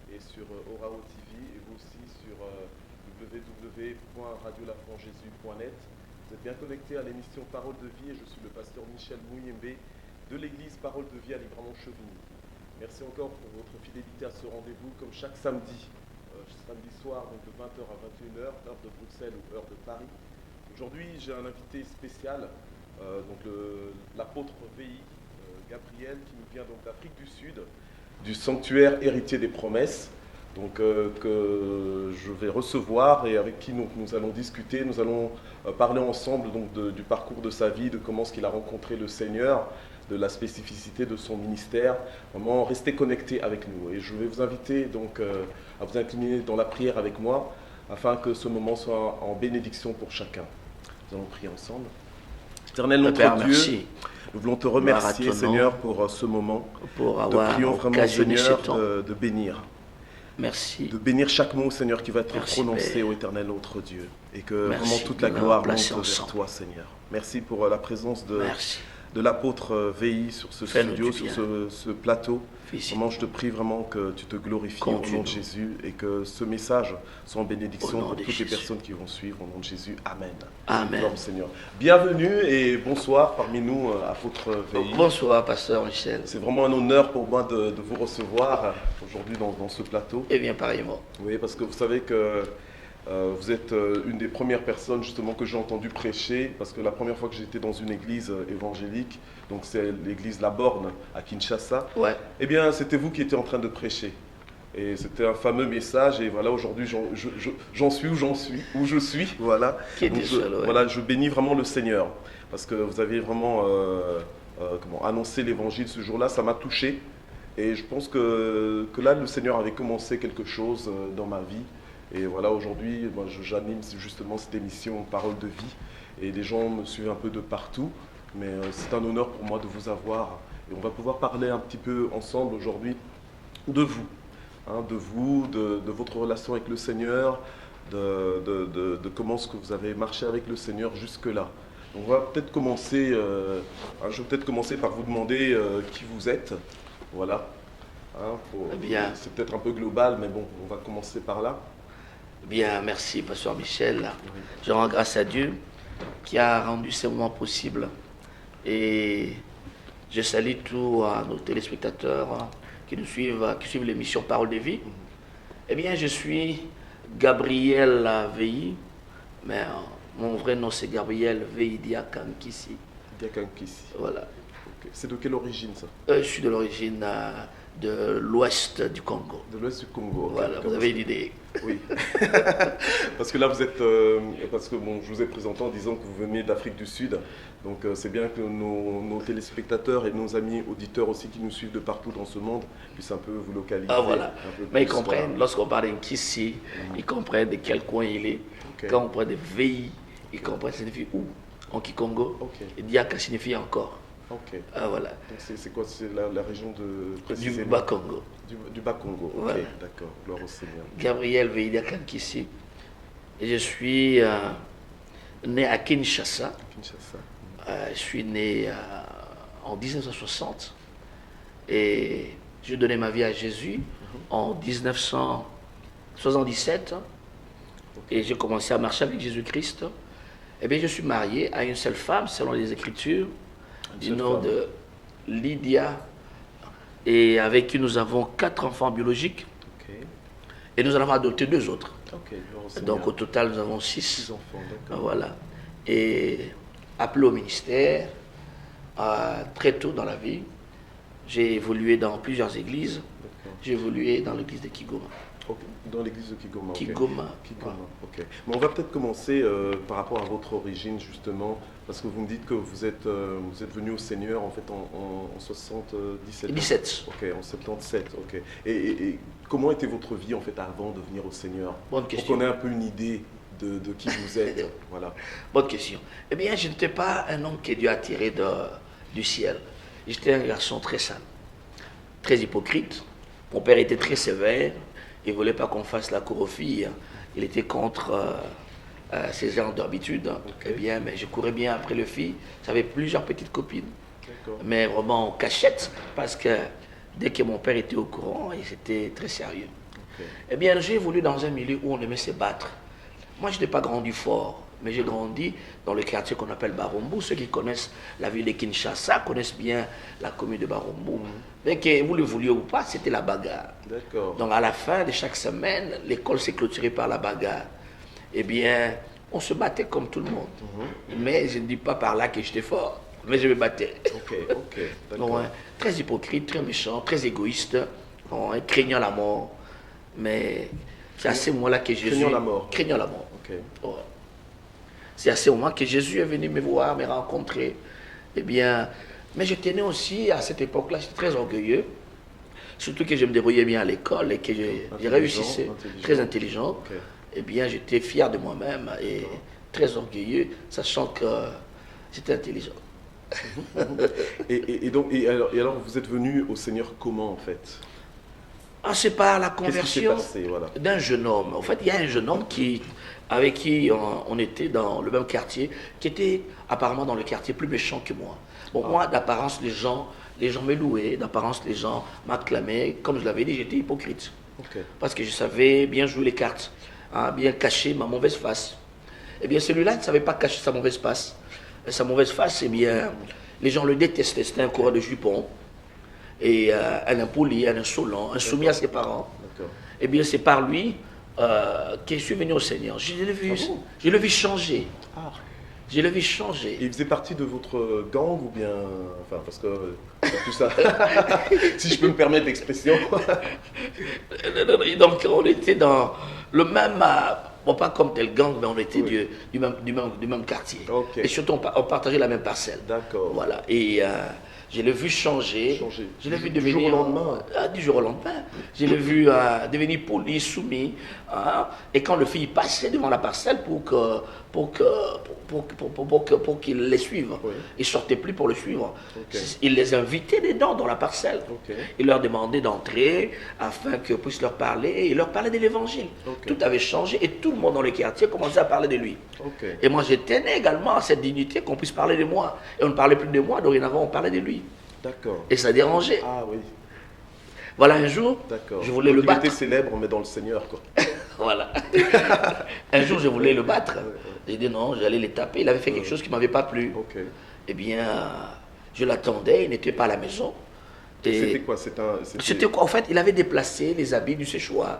et sur Orao TV et vous aussi sur www.radiolafranjésus.net. Vous êtes bien connectés à l'émission Parole de vie et je suis le pasteur Michel Mouyembe de l'église Parole de vie à Livramont-Chevigny. Merci encore pour votre fidélité à ce rendez-vous comme chaque samedi, samedi soir donc de 20h à 21h, heure de Bruxelles ou heure de Paris. Aujourd'hui j'ai un invité spécial, l'apôtre VI, Gabriel, qui nous vient donc d'Afrique du Sud, du sanctuaire héritier des promesses, que je vais recevoir et avec qui nous allons discuter, nous allons parler ensemble du parcours de sa vie, de comment est-ce qu'il a rencontré le Seigneur, de la spécificité de son ministère. Vraiment, restez connectés avec nous. Et je vais vous inviter donc à vous incliner dans la prière avec moi, afin que ce moment soit en bénédiction pour chacun. Nous allons prier ensemble. Éternel notre Père, Dieu, merci. Nous voulons te remercier, Seigneur, pour ce moment. Pour avoir Te prions vraiment, Seigneur, de bénir. Merci. De bénir chaque mot, Seigneur, qui va être Merci, prononcé Père. au Éternel notre Dieu. Et que Merci vraiment toute de la nous gloire placer monte vers ensemble. toi, Seigneur. Merci pour la présence Merci. de l'apôtre VI sur ce Fais-nous studio, du sur bien. ce plateau. Visite. Vraiment, je te prie vraiment que tu te glorifies au nom Continue. de Jésus et que ce message soit en bénédiction Au nom pour de toutes les Jésus. personnes qui vont suivre. Au nom de Jésus, Amen. Amen. Gloire au Seigneur. Bienvenue et bonsoir parmi nous, apôtre VI. Bonsoir, pasteur Michel. C'est vraiment un honneur pour moi de vous recevoir aujourd'hui dans ce plateau. Eh bien, pareillement. Oui, parce que vous savez que vous êtes une des premières personnes justement que j'ai entendu prêcher, parce que la première fois que j'étais dans une église évangélique, donc c'est l'église La Borne à Kinshasa, Ouais. eh bien c'était vous qui étiez en train de prêcher. Et c'était un fameux message, et voilà, aujourd'hui j'en suis où je suis, voilà. Qui est Donc, seul, ouais. voilà, je bénis vraiment le Seigneur, parce que vous avez vraiment annoncé l'évangile ce jour-là, ça m'a touché. Et je pense que là, le Seigneur avait commencé quelque chose dans ma vie. Et voilà, aujourd'hui, moi, j'anime justement cette émission Parole de vie. Et les gens me suivent un peu de partout. Mais c'est un honneur pour moi de vous avoir. Et on va pouvoir parler un petit peu ensemble aujourd'hui de vous. De votre relation avec le Seigneur, de comment est-ce que vous avez marché avec le Seigneur jusque-là. Donc, on va peut-être commencer, je vais peut-être commencer par vous demander qui vous êtes. Voilà. Bien. C'est peut-être un peu global, mais bon, on va commencer par là. Bien, merci, pasteur Michel. Je rends grâce à Dieu qui a rendu ce moment possible. Et je salue tous nos téléspectateurs qui nous suivent, qui suivent l'émission Parole de vie. Eh bien, je suis Gabriel VI, mais mon vrai nom c'est Gabriel VI Diakankisi. Diakankisi. Voilà. Okay. C'est de quelle origine ça? Je suis de l'origine de l'ouest du Congo. De l'ouest du Congo. Okay. Voilà, vous avez une idée. Oui. Parce que là, vous êtes. Parce que bon, je vous ai présenté en disant que vous venez d'Afrique du Sud. Donc, c'est bien que nos téléspectateurs et nos amis auditeurs aussi qui nous suivent de partout dans ce monde puissent un peu vous localiser. Ah, voilà. Mais ils comprennent, voilà. lorsqu'on parle d'un Kissi, ils comprennent de quel coin il est. Okay. Quand on parle de VI, ils comprennent ça signifie où en Kikongo. Okay. Et Diaka signifie encore. Ok. Ah, voilà. Donc c'est quoi? C'est la région de précisément Du Bas-Congo. Du Bas-Congo. Ok, Voilà. d'accord. Gloire au Seigneur. Gabriel Veidiakankisi. Et je suis né à Kinshasa. Kinshasa. Je suis né en 1960. Et j'ai donné ma vie à Jésus en 1977. Et j'ai commencé à marcher avec Jésus-Christ. Eh bien, je suis marié à une seule femme, selon les Écritures, du nom de Lydia, et avec qui nous avons 4 enfants biologiques. Ok. Et nous en avons adopté 2 autres. Ok, gloire au Seigneur. Donc au total, nous avons 6. 6 enfants, d'accord. Voilà. Et appelé au ministère, très tôt dans la vie, j'ai évolué dans plusieurs églises. D'accord. J'ai évolué dans l'église de Kigoma. Ok. Dans l'église de Kigoma. ok. Kigoma. Kigoma, ok. Mais on va peut-être commencer par rapport à votre origine justement, parce que vous me dites que vous êtes venu au Seigneur en fait en 77. 17. Ok, en 77, ok. Et comment était votre vie en fait avant de venir au Seigneur? Bonne Pour question. qu'on ait un peu une idée de qui vous êtes. Voilà. Bonne question. Eh bien, je n'étais pas un homme que Dieu a tiré du ciel. J'étais un garçon très sale, très hypocrite. Mon père était très sévère. Il ne voulait pas qu'on fasse la cour aux filles. Il était contre ces genres d'habitude. Okay. Eh bien, mais je courais bien après les filles. J'avais plusieurs petites copines. D'accord. Mais vraiment en cachette, parce que dès que mon père était au courant, il était très sérieux. Eh bien, j'ai évolué dans un milieu où on aimait se battre. Moi, je n'ai pas grandi fort, mais j'ai grandi dans le quartier qu'on appelle Barumbu. Ceux qui connaissent la ville de Kinshasa connaissent bien la commune de Barumbu. Bien que vous le vouliez ou pas, c'était la bagarre. D'accord. Donc, à la fin de chaque semaine, l'école s'est clôturée par la bagarre. Eh bien, on se battait comme tout le monde. Mais je ne dis pas par là que j'étais fort, mais je me battais. Ok, d'accord. Donc, très hypocrite, très méchant, très égoïste, craignant la mort. Mais c'est à ce moment-là que Jésus... Craignant la mort. Craignant la mort. Ok. Ouais. C'est à ce moment que Jésus est venu me voir, me rencontrer. Eh bien, mais je tenais aussi, à cette époque-là, j'étais très orgueilleux. Surtout que je me débrouillais bien à l'école et que j'ai réussi, très intelligent. Ok. Eh bien, j'étais fier de moi-même et très orgueilleux, sachant que j'étais intelligent. Et alors, vous êtes venu au Seigneur comment, en fait? Ah, c'est par la Qu'est-ce qui s'est conversion passé, voilà. d'un jeune homme. En fait, il y a un jeune homme avec qui on était dans le même quartier, qui était apparemment dans le quartier plus méchant que moi. Bon, moi, d'apparence, les gens me louaient, d'apparence, les gens m'acclamaient. Comme je l'avais dit, j'étais hypocrite. Ok. Parce que je savais bien jouer les cartes, bien cacher ma mauvaise face. Eh bien, celui-là ne savait pas cacher sa mauvaise face. Et sa mauvaise face, eh bien, les gens le détestaient. C'était un coureur de jupons. Et un impoli, un insolent, un soumis à ses parents. D'accord. Eh bien, c'est par lui que je suis venu au Seigneur. Je l'ai vu changer. Ah. Je l'ai vu changer. Et il faisait partie de votre gang ou bien... Enfin, parce que... tout ça... si je peux me permettre l'expression. Donc, on était dans le même... bon, pas comme tel gang, mais on était du même quartier. Ok. Et surtout, on partageait la même parcelle. D'accord. Voilà. Et je l'ai vu changer. Je l'ai vu devenir... Du jour au lendemain. Du jour au lendemain. Je l'ai vu devenir poli, soumis. Et quand le fils passait devant la parcelle pour qu'il les suive, Oui. il ne sortait plus pour le suivre. Ok. Il les invitait dedans, dans la parcelle. Ok. Il leur demandait d'entrer afin qu'ils puissent leur parler. Et il leur parlait de l'évangile. Ok. Tout avait changé et tout le monde dans le quartier commençait à parler de lui. Ok. Et moi, je tenais également à cette dignité qu'on puisse parler de moi. Et on ne parlait plus de moi, dorénavant, on parlait de lui. D'accord. Et ça dérangeait. Ah oui. Voilà, un jour, D'accord. je voulais le Il battre. était célèbre, mais dans le Seigneur, quoi. Voilà. Un jour, je voulais le battre. J'ai dit non, j'allais le taper. Il avait fait quelque chose qui ne m'avait pas plu. Ok. Eh bien, je l'attendais, il n'était pas à la maison. C'était quoi? C'était quoi? En fait, il avait déplacé les habits du séchoir.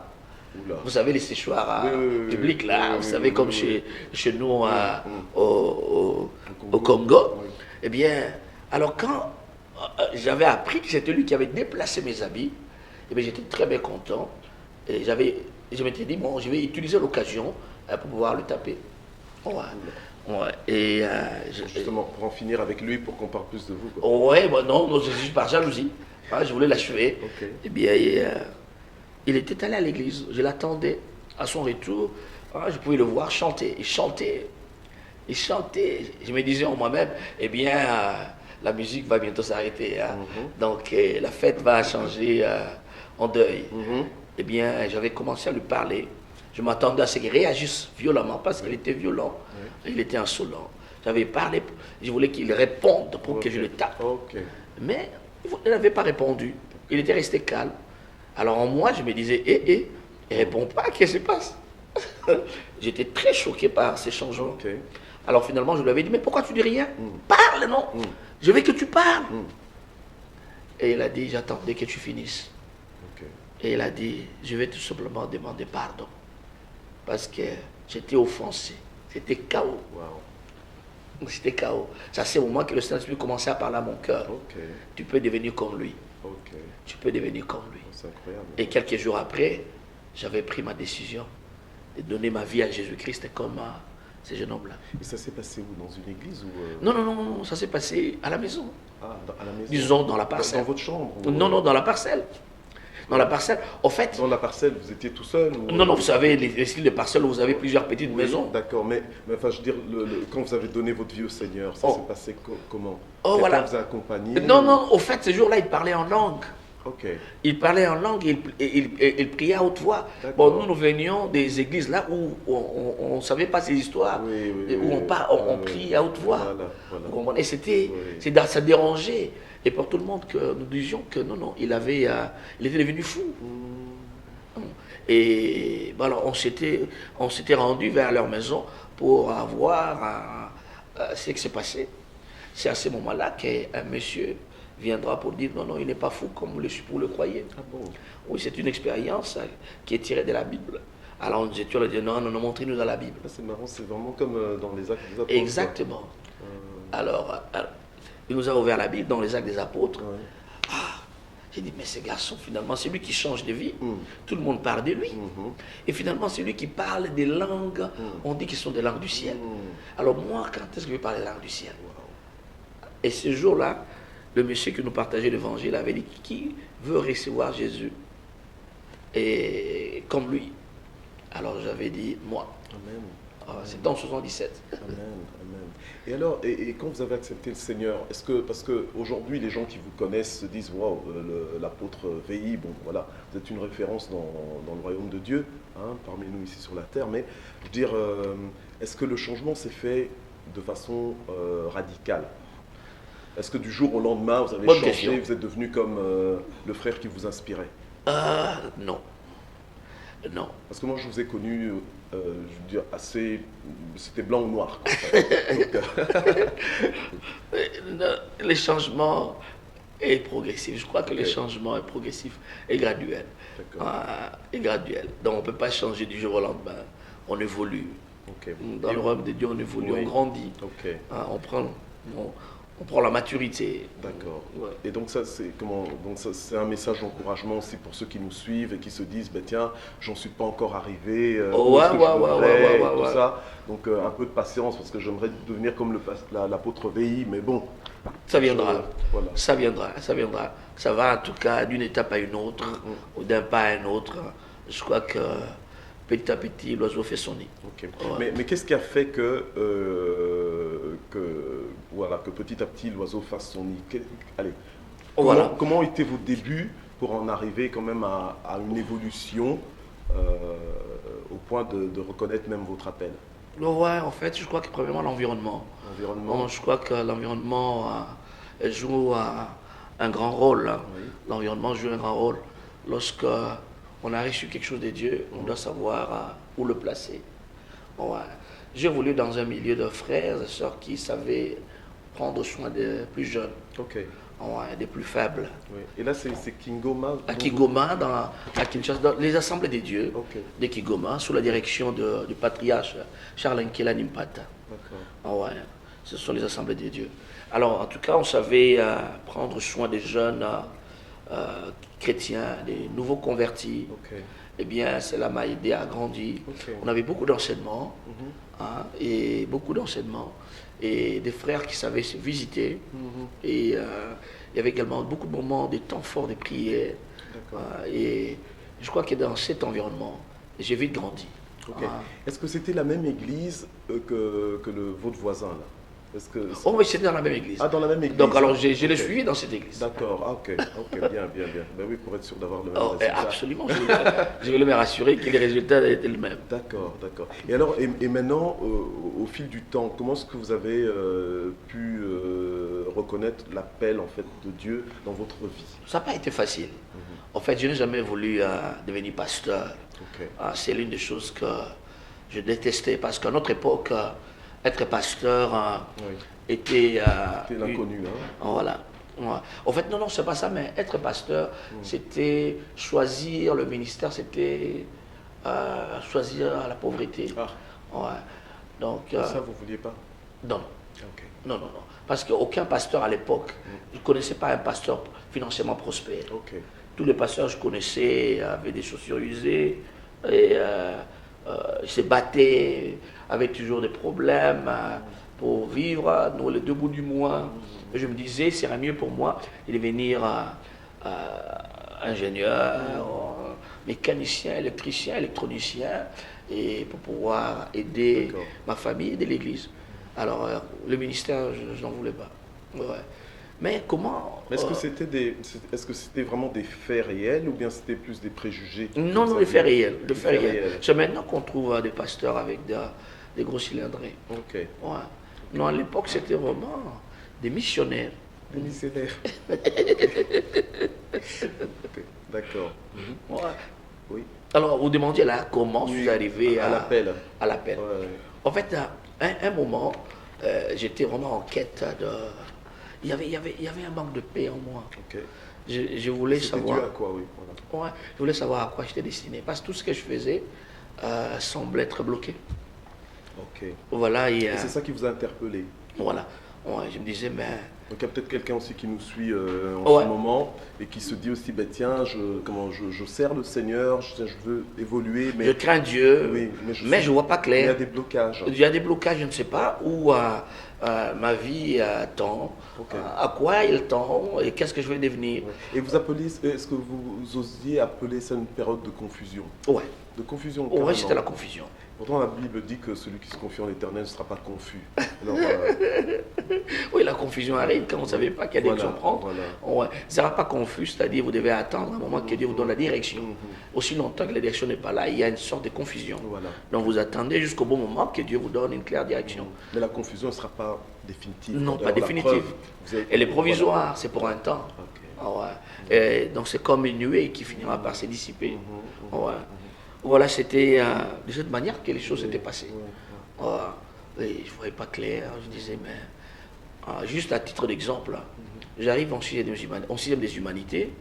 Oula. Vous savez, les séchoirs Oui, publics, là, oui, vous oui, savez, oui, comme oui, chez nous Mm. au Congo. Oui. Eh bien, alors quand j'avais appris que c'était lui qui avait déplacé mes habits, eh bien, j'étais très bien content. Et je m'étais dit, bon, je vais utiliser l'occasion pour pouvoir le taper. Ouais. Ouais. Et Justement, pour en finir avec lui, pour qu'on parle plus de vous, quoi. ouais, bah non, je suis par jalousie. Je voulais l'achever. Ok. Eh bien, il était allé à l'église. Je l'attendais. À son retour, je pouvais le voir chanter. Il chantait. Il chantait. Je me disais en moi-même, eh bien, la musique va bientôt s'arrêter. Donc, la fête va changer en deuil. Eh bien, j'avais commencé à lui parler. Je m'attendais à ce qu'il réagisse violemment parce qu'il était violent. Il était insolent. J'avais parlé, je voulais qu'il réponde pour que je le tape. Ok. Mais il n'avait pas répondu. Il était resté calme. Alors en moi, je me disais, il ne répond pas, qu'est-ce qui se passe? J'étais très choqué par ces changements. Ok. Alors finalement, je lui avais dit, mais pourquoi tu dis rien? Parle, non? Je veux que tu parles. Et il a dit, j'attendais que tu finisses. Ok. Et il a dit, je vais tout simplement demander pardon. Parce que j'étais offensé. C'était chaos. Wow. C'était chaos. C'est à ce moment que le Saint-Esprit commençait à parler à mon cœur. Ok. Tu peux devenir comme lui. Ok. Tu peux devenir comme lui. C'est incroyable. Et quelques jours après, j'avais pris ma décision de donner ma vie à Jésus-Christ comme ce jeune homme-là. Et ça s'est passé où? Dans une église ou Non, ça s'est passé à la maison. à la maison? Disons dans la parcelle. Dans votre chambre ou... Non, dans la parcelle. Dans la parcelle. En fait, Dans la parcelle, vous étiez tout seul ou... non, vous savez, les styles de parcelles où vous avez plusieurs petites maisons. D'accord, mais enfin, je veux dire, quand vous avez donné votre vie au Seigneur, ça s'est passé comment? Oh, Quelqu'un voilà. vous a accompagné? Non, au fait, ce jour-là, il parlait en langue. Ok. Il parlait en langue et il priait à haute voix. D'accord. Bon, nous venions des églises là où on ne savait pas ces histoires, Oui, où on prie à haute voix. Voilà. Vous comprenez? C'était, Oui. ça dérangeait. Et pour tout le monde, que nous disions que non, il était devenu fou. Et voilà, on s'était rendu vers leur maison pour voir ce qui s'est passé. C'est à ce moment-là qu'un monsieur viendra pour dire non, non, il n'est pas fou comme vous le croyez. Ah bon? Oui, c'est une expérience qui est tirée de la Bible. Alors on disait, tu leur dis non, non, non, montrez-nous dans la Bible. Ah, c'est marrant, c'est vraiment comme dans les Actes des Apôtres. Exactement. Alors, il nous a ouvert la Bible dans les Actes des Apôtres. Ouais. Ah, j'ai dit, mais ce garçon, finalement, c'est lui qui change de vie. Mm. Tout le monde parle de lui. Mhm. Et finalement, c'est lui qui parle des langues. On dit qu'ils sont des langues du ciel. Mm. Alors moi, quand est-ce que je vais parler des langues du ciel? Wow. Et ce jour-là, le monsieur qui nous partageait l'évangile avait dit, qui veut recevoir Jésus et comme lui? Alors j'avais dit, moi. Amen. C'était en 77. Amen, amen. Et alors, et quand vous avez accepté le Seigneur, est-ce que, parce qu'aujourd'hui, les gens qui vous connaissent se disent, waouh, l'apôtre VI, bon voilà, vous êtes une référence dans le royaume de Dieu, hein, parmi nous ici sur la terre, mais je veux dire, est-ce que le changement s'est fait de façon radicale? Est-ce que du jour au lendemain, vous avez Bonne changé, question. vous êtes devenu comme le frère qui vous inspirait? Non. Non. Parce que moi, je vous ai connu, je veux dire, assez. C'était blanc ou noir, quoi, en fait. Les changements est progressif. Je crois que le Ok. changement est progressif et graduel. D'accord. Et graduel. Donc on ne peut pas changer du jour au lendemain. On évolue. Ok. Dans Et- le royaume de Dieu, on évolue, Oui. on grandit. Ok. On prend la maturité. D'accord. Ouais. Et donc ça, c'est comment? Donc ça, c'est un message d'encouragement aussi pour ceux qui nous suivent et qui se disent, ben tiens, j'en suis pas encore arrivé, où Ouais, est-ce que ouais, je ouais, devrais, ouais, et ouais, tout ouais. ça. Donc un peu de patience parce que j'aimerais devenir comme l'apôtre VI, mais bon. Ça viendra. Voilà. Ça viendra, ça viendra. Ça va en tout cas d'une étape à une autre, ou d'un pas à un autre. Je crois que petit à petit, l'oiseau fait son nid. Ok. Ouais. Mais qu'est-ce qui a fait voilà, que petit à petit l'oiseau fasse son nid? Allez, Voilà. comment étaient vos débuts pour en arriver quand même à une évolution au point de reconnaître même votre appel? Ouais, en fait, je crois que premièrement l'environnement. Environnement. Je crois que l'environnement joue un grand rôle. Oui. L'environnement joue un grand rôle. Lorsque on a reçu quelque chose de Dieu, on doit savoir où le placer. Ouais. J'ai voulu dans un milieu de frères et sœurs qui savaient prendre soin des plus jeunes, Ok. des plus faibles. Oui. Et là, c'est Kingoma. À Kigoma, à Kinshasa, dans les assemblées des dieux Ok. de Kigoma, sous la direction du patriarche Charles Nkela Nimpata. D'accord. Ouais, ce sont les assemblées des dieux. Alors, en tout cas, on savait prendre soin des jeunes chrétiens, des nouveaux convertis. Ok. Eh bien, cela m'a aidé à grandir. Ok. On avait beaucoup d'enseignements, Mhm. et beaucoup d'enseignements, et des frères qui savaient se visiter. Mhm. Et il y avait également beaucoup de moments, des temps forts de prière. D'accord. Et je crois que dans cet environnement, j'ai vite grandi. Ok. Est-ce que c'était la même église que votre voisin là? Est-ce que Oh, mais c'était dans la même église. Ah, dans la même église. Donc, alors, hein? je l'ai Ok. suivi dans cette église. D'accord. Ah, ok. Ok. Bien, bien, bien. Ben oui, pour être sûr d'avoir le même Oh, résultat. absolument, je voulais me rassurer que les résultats étaient les mêmes. D'accord, d'accord. Et alors, et maintenant, au fil du temps, comment est-ce que vous avez pu reconnaître l'appel en fait de Dieu dans votre vie? Ça n'a pas été facile. En fait, je n'ai jamais voulu devenir pasteur. Ok. C'est l'une des choses que je détestais parce qu'à notre époque, être pasteur Oui. était... C'était l'inconnu, hein? Voilà. Ouais. En fait, non, c'est pas ça, mais être pasteur, c'était choisir le ministère, c'était choisir la pauvreté. Ah, Ouais. Donc, ça vous vouliez pas? non, Ok. non, non, non. Parce qu'aucun pasteur à l'époque, je ne connaissais pas un pasteur financièrement prospère. Ok. Tous les pasteurs que je connaissais avaient des chaussures usées et se battaient, avaient toujours des problèmes pour vivre, nous les 2 bouts du mois. Et je me disais, c'est mieux pour moi de devenir ingénieur, mécanicien, électricien, électronicien, et pour pouvoir aider D'accord. ma famille, aider l'église. Alors, le ministère, je n'en voulais pas. Ouais. Mais comment... Mais est-ce que est-ce que c'était vraiment des faits réels ou bien c'était plus des préjugés que Non, vous non, des faits aviez? réels. Des faits réels. C'est maintenant qu'on trouve des pasteurs avec des gros cylindrés. Ok. Ouais. Non, à l'époque, c'était vraiment des missionnaires. Des missionnaires. Ok. D'accord. Mhm. Ouais. Oui. Alors, vous demandiez là comment je Oui, suis arrivé à l'appel. à l'appel. Ouais, ouais. En fait, à un moment, j'étais vraiment en quête de... Il y avait un manque de paix en moi. Ok. Je voulais C'était dû savoir... à quoi, oui. Voilà. Ouais, je voulais savoir à quoi j'étais destiné. Parce que tout ce que je faisais semblait être bloqué. Ok. Voilà, Et c'est ça qui vous a interpellé. voilà. Ouais, je me disais, mais... Donc il y a peut-être quelqu'un aussi qui nous suit en Ouais. ce moment et qui se dit aussi, ben tiens, je sers le Seigneur, je veux évoluer, mais Je crains Dieu, oui, mais je ne vois pas il y a clair. des blocages. Il y a des blocages, je ne sais pas, où ma vie tend, Ok. à quoi il tend et qu'est-ce que je vais devenir. Ouais. Et vous appelez, est-ce que vous osiez appeler ça une période de confusion? Ouais, De confusion, ouais, carrément. c'était la confusion. Pourtant, la Bible dit que celui qui se confie en l'Éternel ne sera pas confus. Alors, Oui, la confusion arrive quand vous ne savez pas quelle voilà, direction prendre. voilà. Ouais. Ça ne sera pas confus, c'est-à-dire vous devez attendre un moment que Dieu vous donne la direction. Mhm. Aussi longtemps que la direction n'est pas là, il y a une sorte de confusion. Voilà. Donc vous attendez jusqu'au bon moment que Dieu vous donne une claire direction. Mais la confusion ne sera pas définitive. Non, D'ailleurs, pas la définitive. preuve, vous avez- Elle est provisoire, c'est pour un temps. Ok. Ah ouais. Et donc c'est comme une nuée qui finira par se dissiper. Mhm. Ouais. Voilà, c'était de cette manière que les choses s'étaient passées. Ouais, ouais. Et je ne voyais pas clair, je disais, mais juste à titre d'exemple, j'arrive en sixième des humanités,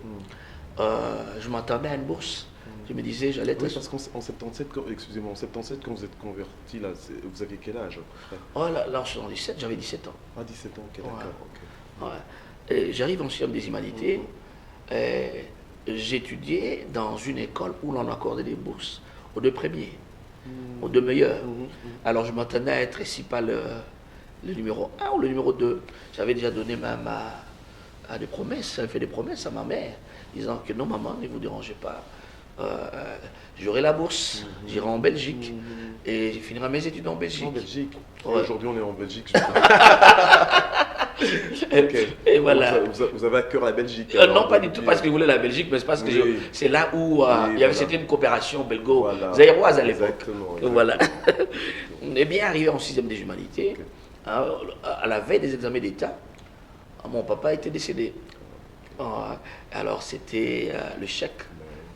je m'attendais à une bourse. Je me disais, j'allais être... Oui, parce qu'en 77, excusez-moi, en 77, quand vous êtes converti, là, vous aviez quel âge à peu près? Oh, là, en 77, j'avais 17 ans. Ah, 17 ans, ok, d'accord. Ok. Ouais. Et j'arrive en sixième des humanités, et j'étudiais dans une école où l'on accordait des bourses aux deux premiers, aux deux meilleurs. Alors je m'attendais à être ici pas le numéro 1 ou le numéro 2. J'avais déjà donné même à des promesses, j'avais fait des promesses à ma mère, disant que non maman, ne vous dérangez pas. J'aurai la bourse, j'irai en Belgique et je finirai mes études en Belgique. En Belgique. Ouais. Aujourd'hui, on est en Belgique. Et, Ok. et voilà. Vous avez à cœur la Belgique. Non, alors, pas du tout parce que je voulais la Belgique, mais c'est parce que Oui. c'est là où Voilà. c'était une coopération Voilà. belgo-zaïroise à l'époque. Exactement. Voilà. On est bien arrivé en sixième des humanités, hein, à la veille des examens d'État. Mon papa était décédé. Alors c'était le chèque,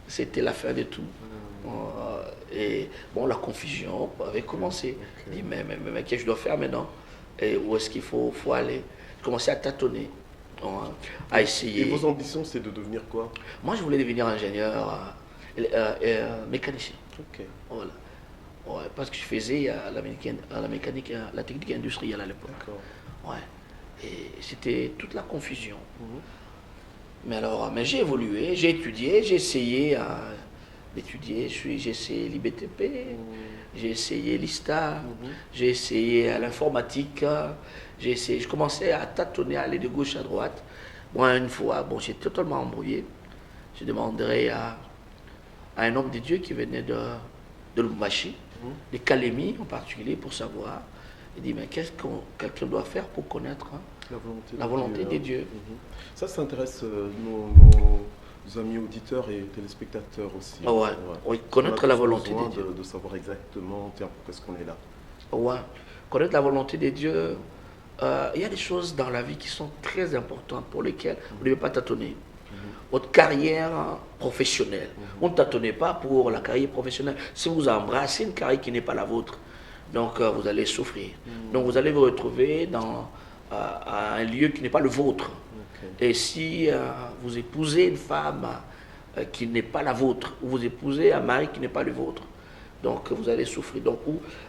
c'était la fin de tout. Et bon, la confusion avait commencé. Je dis, mais qu'est-ce que je dois faire maintenant? Et où est-ce qu'il faut aller? Je commençais à tâtonner, à Et essayer. vos ambitions, c'est de devenir quoi? Moi, je voulais devenir ingénieur mécanicien. Ok. Voilà. Ouais, parce que je faisais la mécanique, la technique industrielle à l'époque. D'accord. Ouais. Et c'était toute la confusion. Mais alors, mais j'ai évolué, j'ai étudié, j'ai essayé d'étudier. J'ai essayé l'IBTP, j'ai essayé l'ISTA, j'ai essayé l'informatique, je commençais à tâtonner, à aller de gauche à droite. Moi, une fois, bon, j'étais totalement embrouillé. Je demanderais à un homme de Dieu qui venait de Lubumbashi, de Kalemi en particulier, pour savoir. Il dit, mais qu'est-ce que quelqu'un doit faire pour connaître la volonté de Dieu. Ça intéresse nos amis auditeurs et téléspectateurs aussi. Ouais. Oui, connaître la volonté de Dieu. De savoir exactement, tiens, pourquoi est-ce qu'on est là. Ouais. Connaître la volonté de Dieu. Il y a des choses dans la vie qui sont très importantes pour lesquelles vous ne devez pas tâtonner. Votre carrière professionnelle. Vous ne tâtonnez pas pour la carrière professionnelle. Si vous embrassez une carrière qui n'est pas la vôtre, donc vous allez souffrir. Donc vous allez vous retrouver dans un lieu qui n'est pas le vôtre. Et si vous épousez une femme qui n'est pas la vôtre, ou vous épousez un mari qui n'est pas le vôtre, donc vous allez souffrir. Donc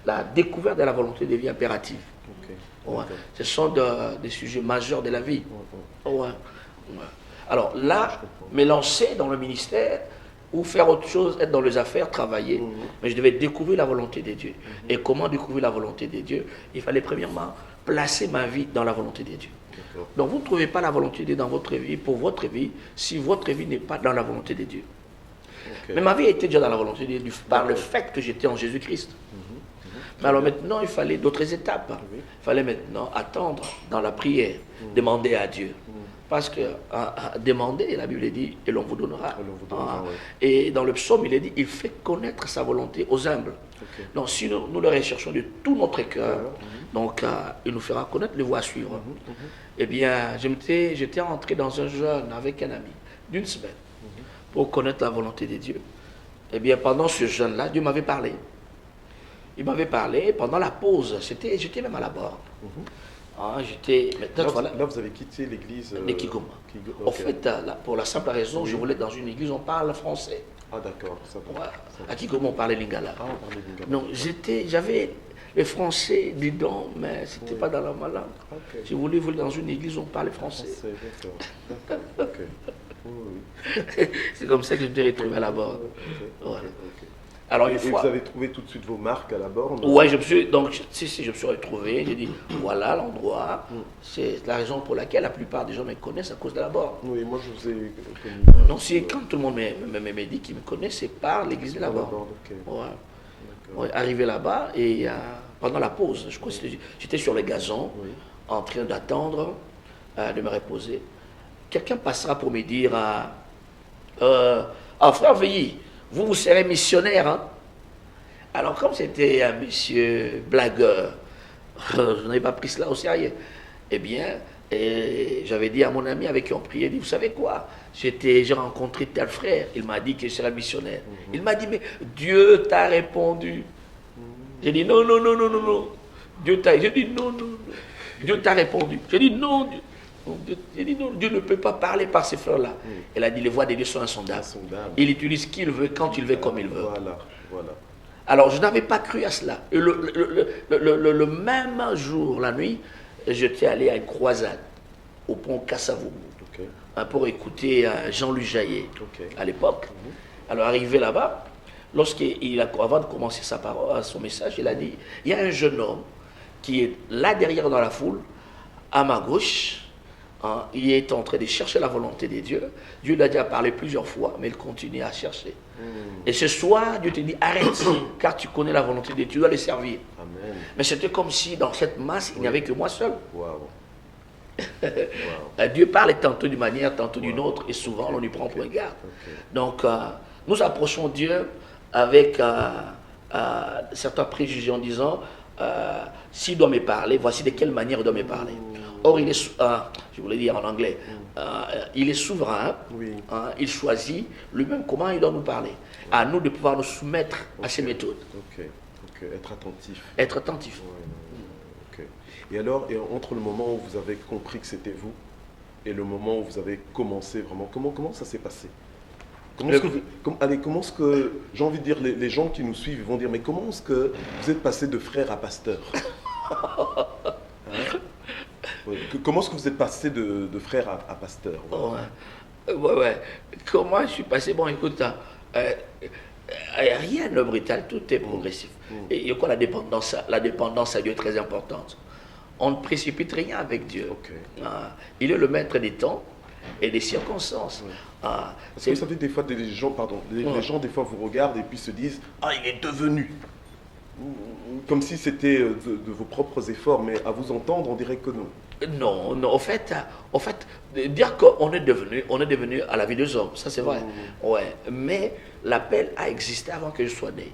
la découverte de la volonté devient impérative. Ouais. Ce sont des sujets majeurs de la vie. Ouais. Alors là, me lancer dans le ministère ou faire autre chose, être dans les affaires, travailler, mais je devais découvrir la volonté de Dieu. Et comment découvrir la volonté de Dieu? Il fallait premièrement placer ma vie dans la volonté de Dieu. Donc vous ne trouvez pas la volonté de Dieu dans votre vie, pour votre vie, si votre vie n'est pas dans la volonté de Dieu. Mais ma vie était déjà dans la volonté de Dieu par le fait que j'étais en Jésus-Christ. Mais alors maintenant, il fallait d'autres étapes. Il fallait maintenant attendre dans la prière, demander à Dieu. Parce que demander, la Bible dit, et l'on vous donnera. Et dans le psaume, il est dit, il fait connaître sa volonté aux humbles. Donc si nous le recherchons de tout notre cœur, donc il nous fera connaître les voies à suivre. Eh bien, j'étais rentré dans un jeûne avec un ami d'une semaine pour connaître la volonté de Dieu. Eh bien, pendant ce jeûne-là, Dieu m'avait parlé. Il m'avait parlé pendant la pause. J'étais même à la borne. J'étais. Là, là, vous avez quitté l'église De Kigoma. Ok. En fait, pour la simple raison, je voulais être dans une église où on parle français. Ah, d'accord. Ça va. Ouais. Ça va. À Kigoma, on parlait lingala. Ah, on parlait lingala. Donc, j'avais le français dedans, mais ce n'était pas dans la langue. Ok. Si vous voulez dans une église où on parle français. D'accord. D'accord. Ok. Oui, oui. C'est comme ça que je me suis retrouvé à la borne. Ok, Voilà. ok. Alors, Et une fois. vous avez trouvé tout de suite vos marques à la borne? Ouais, je me suis retrouvé, j'ai dit, voilà l'endroit, c'est la raison pour laquelle la plupart des gens me connaissent à cause de la borne. Oui, moi je vous ai connu. Non, c'est quand tout le monde me dit qu'il me connaît, c'est par l'église de la borne. Ok. Ouais. D'accord. Ouais, arrivé là-bas, et pendant la pause, je crois que j'étais sur le gazon, Oui. en train d'attendre de me reposer. Quelqu'un passera pour me dire, frère Veilly, vous serez missionnaire, hein? Alors, comme c'était un monsieur blagueur, je n'avais pas pris cela au sérieux. Eh bien, j'avais dit à mon ami avec qui on priait, dit, vous savez quoi? J'ai rencontré tel frère, il m'a dit que je serais missionnaire. Il m'a dit, mais Dieu t'a répondu. J'ai dit, non, non, non, non, non, non. J'ai dit, non, non, non. Dieu t'a répondu. J'ai dit, non, j'ai dit, non, Dieu ne peut pas parler par ces fleurs-là. Elle a dit, les voix de Dieu sont insondables. Il utilise qui il veut, quand il veut, comme il veut. Voilà, voilà. Alors, je n'avais pas cru à cela. Et le même jour, la nuit, j'étais allé à une croisade au pont Kassavoum pour écouter Jean-Luc Jaillet à l'époque. Alors, arrivé là-bas, avant de commencer son message, il a dit, il y a un jeune homme qui est là derrière dans la foule, à ma gauche. Il est en train de chercher la volonté de Dieu. Dieu l'a déjà parlé plusieurs fois, mais il continue à chercher. Et ce soir, Dieu te dit, arrête, car tu connais la volonté de Dieu, tu dois le servir. Amen. Mais c'était comme si dans cette masse, il n'y avait que moi seul. Wow. Dieu parle tantôt d'une manière, tantôt d'une autre, et souvent on y prend pour garde. Donc, nous approchons Dieu avec certains préjugés en disant, s'il doit me parler, voici de quelle manière il doit me parler. Or, je voulais dire en anglais, il est souverain, il choisit lui-même comment il doit nous parler. À nous de pouvoir nous soumettre à ses méthodes. Être attentif. Être attentif. Et alors, entre le moment où vous avez compris que c'était vous et le moment où vous avez commencé vraiment, comment ça s'est passé? Comment est-ce que, j'ai envie de dire, les gens qui nous suivent vont dire, mais comment est-ce que vous êtes passé de frère à pasteur? Comment est-ce que vous êtes passé de frère à pasteur? Ouais. Comment je suis passé? Bon, écoute, rien de brutal, tout est progressif. Et quoi, la dépendance à Dieu est très importante. On ne précipite rien avec Dieu. Il est le maître des temps et des circonstances. Parce que vous savez, des fois, les gens, les gens, des fois, vous regardent et puis se disent, ah, il est devenu. Comme si c'était de vos propres efforts, mais à vous entendre, on dirait que non. Non, non, en fait, dire qu'on est devenu à la vie des hommes, ça c'est vrai. Ouais, mais l'appel a existé avant que je sois né.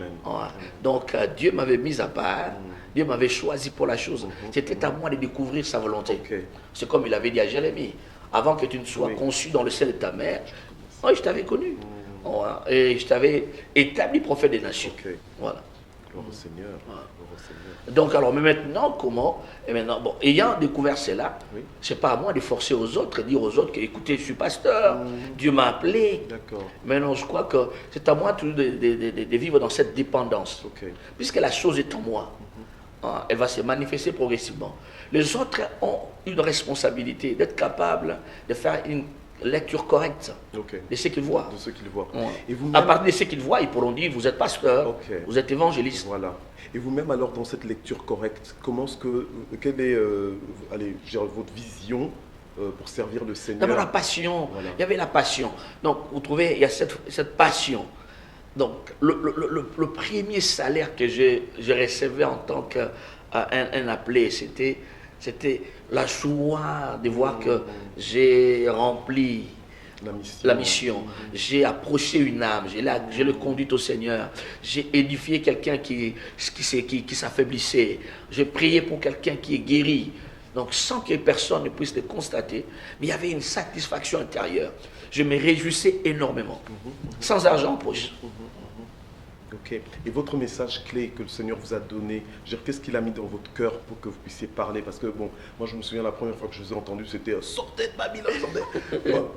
Ouais. Donc Dieu m'avait mis à part, Dieu m'avait choisi pour la chose. C'était à moi de découvrir sa volonté. C'est comme il avait dit à Jérémie, avant que tu ne sois conçu dans le sein de ta mère, je t'avais connu. Ouais, et je t'avais établi prophète des nations. Voilà. Gloire au Seigneur. Donc, alors, mais maintenant, comment? Et maintenant, bon, ayant découvert cela, c'est pas à moi de forcer aux autres et dire aux autres que, écoutez, je suis pasteur, Dieu m'a appelé. Maintenant, je crois que c'est à moi de vivre dans cette dépendance. Puisque la chose est en moi, elle va se manifester progressivement. Les autres ont une responsabilité d'être capables de faire une lecture correcte de ce qu'ils voient. De ce qu'ils voient. Et à partir de ce qu'ils voient, ils pourront dire, vous êtes pasteur, vous êtes évangéliste. Voilà. Et vous-même, alors, dans cette lecture correcte, quelle est votre vision pour servir le Seigneur? D'abord la passion. Il y avait la passion. Donc, vous trouvez, il y a cette passion. Donc, le premier salaire que je recevais en tant qu'un appelé, c'était la joie de voir que j'ai rempli la mission. J'ai approché une âme, je l'ai conduite au Seigneur. J'ai édifié quelqu'un qui s'affaiblissait. J'ai prié pour quelqu'un qui est guéri. Donc sans que personne ne puisse le constater, mais il y avait une satisfaction intérieure. je me réjouissais énormément. Sans argent en poche. Ok. Et votre message clé que le Seigneur vous a donné, je veux dire, qu'est-ce qu'il a mis dans votre cœur pour que vous puissiez parler? Parce que bon, moi je me souviens la première fois que je vous ai entendu, c'était sortez de Babylone, sortez. Bon.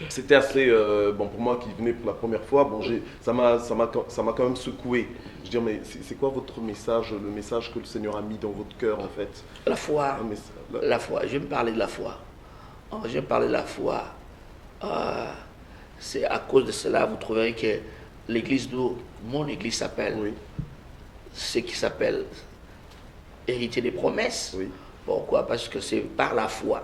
C'était assez bon pour moi qui venais pour la première fois. Bon, ça m'a quand même secoué. Je veux dire, mais c'est quoi votre message, le message que le Seigneur a mis dans votre cœur en fait? La foi. Un La foi. Je vais me parler de la foi. Je vais me parler de la foi. C'est à cause de cela, vous trouverez que l'église d'où mon église s'appelle, Oui, ce qui s'appelle hériter des promesses. oui. Pourquoi? Parce que c'est par la foi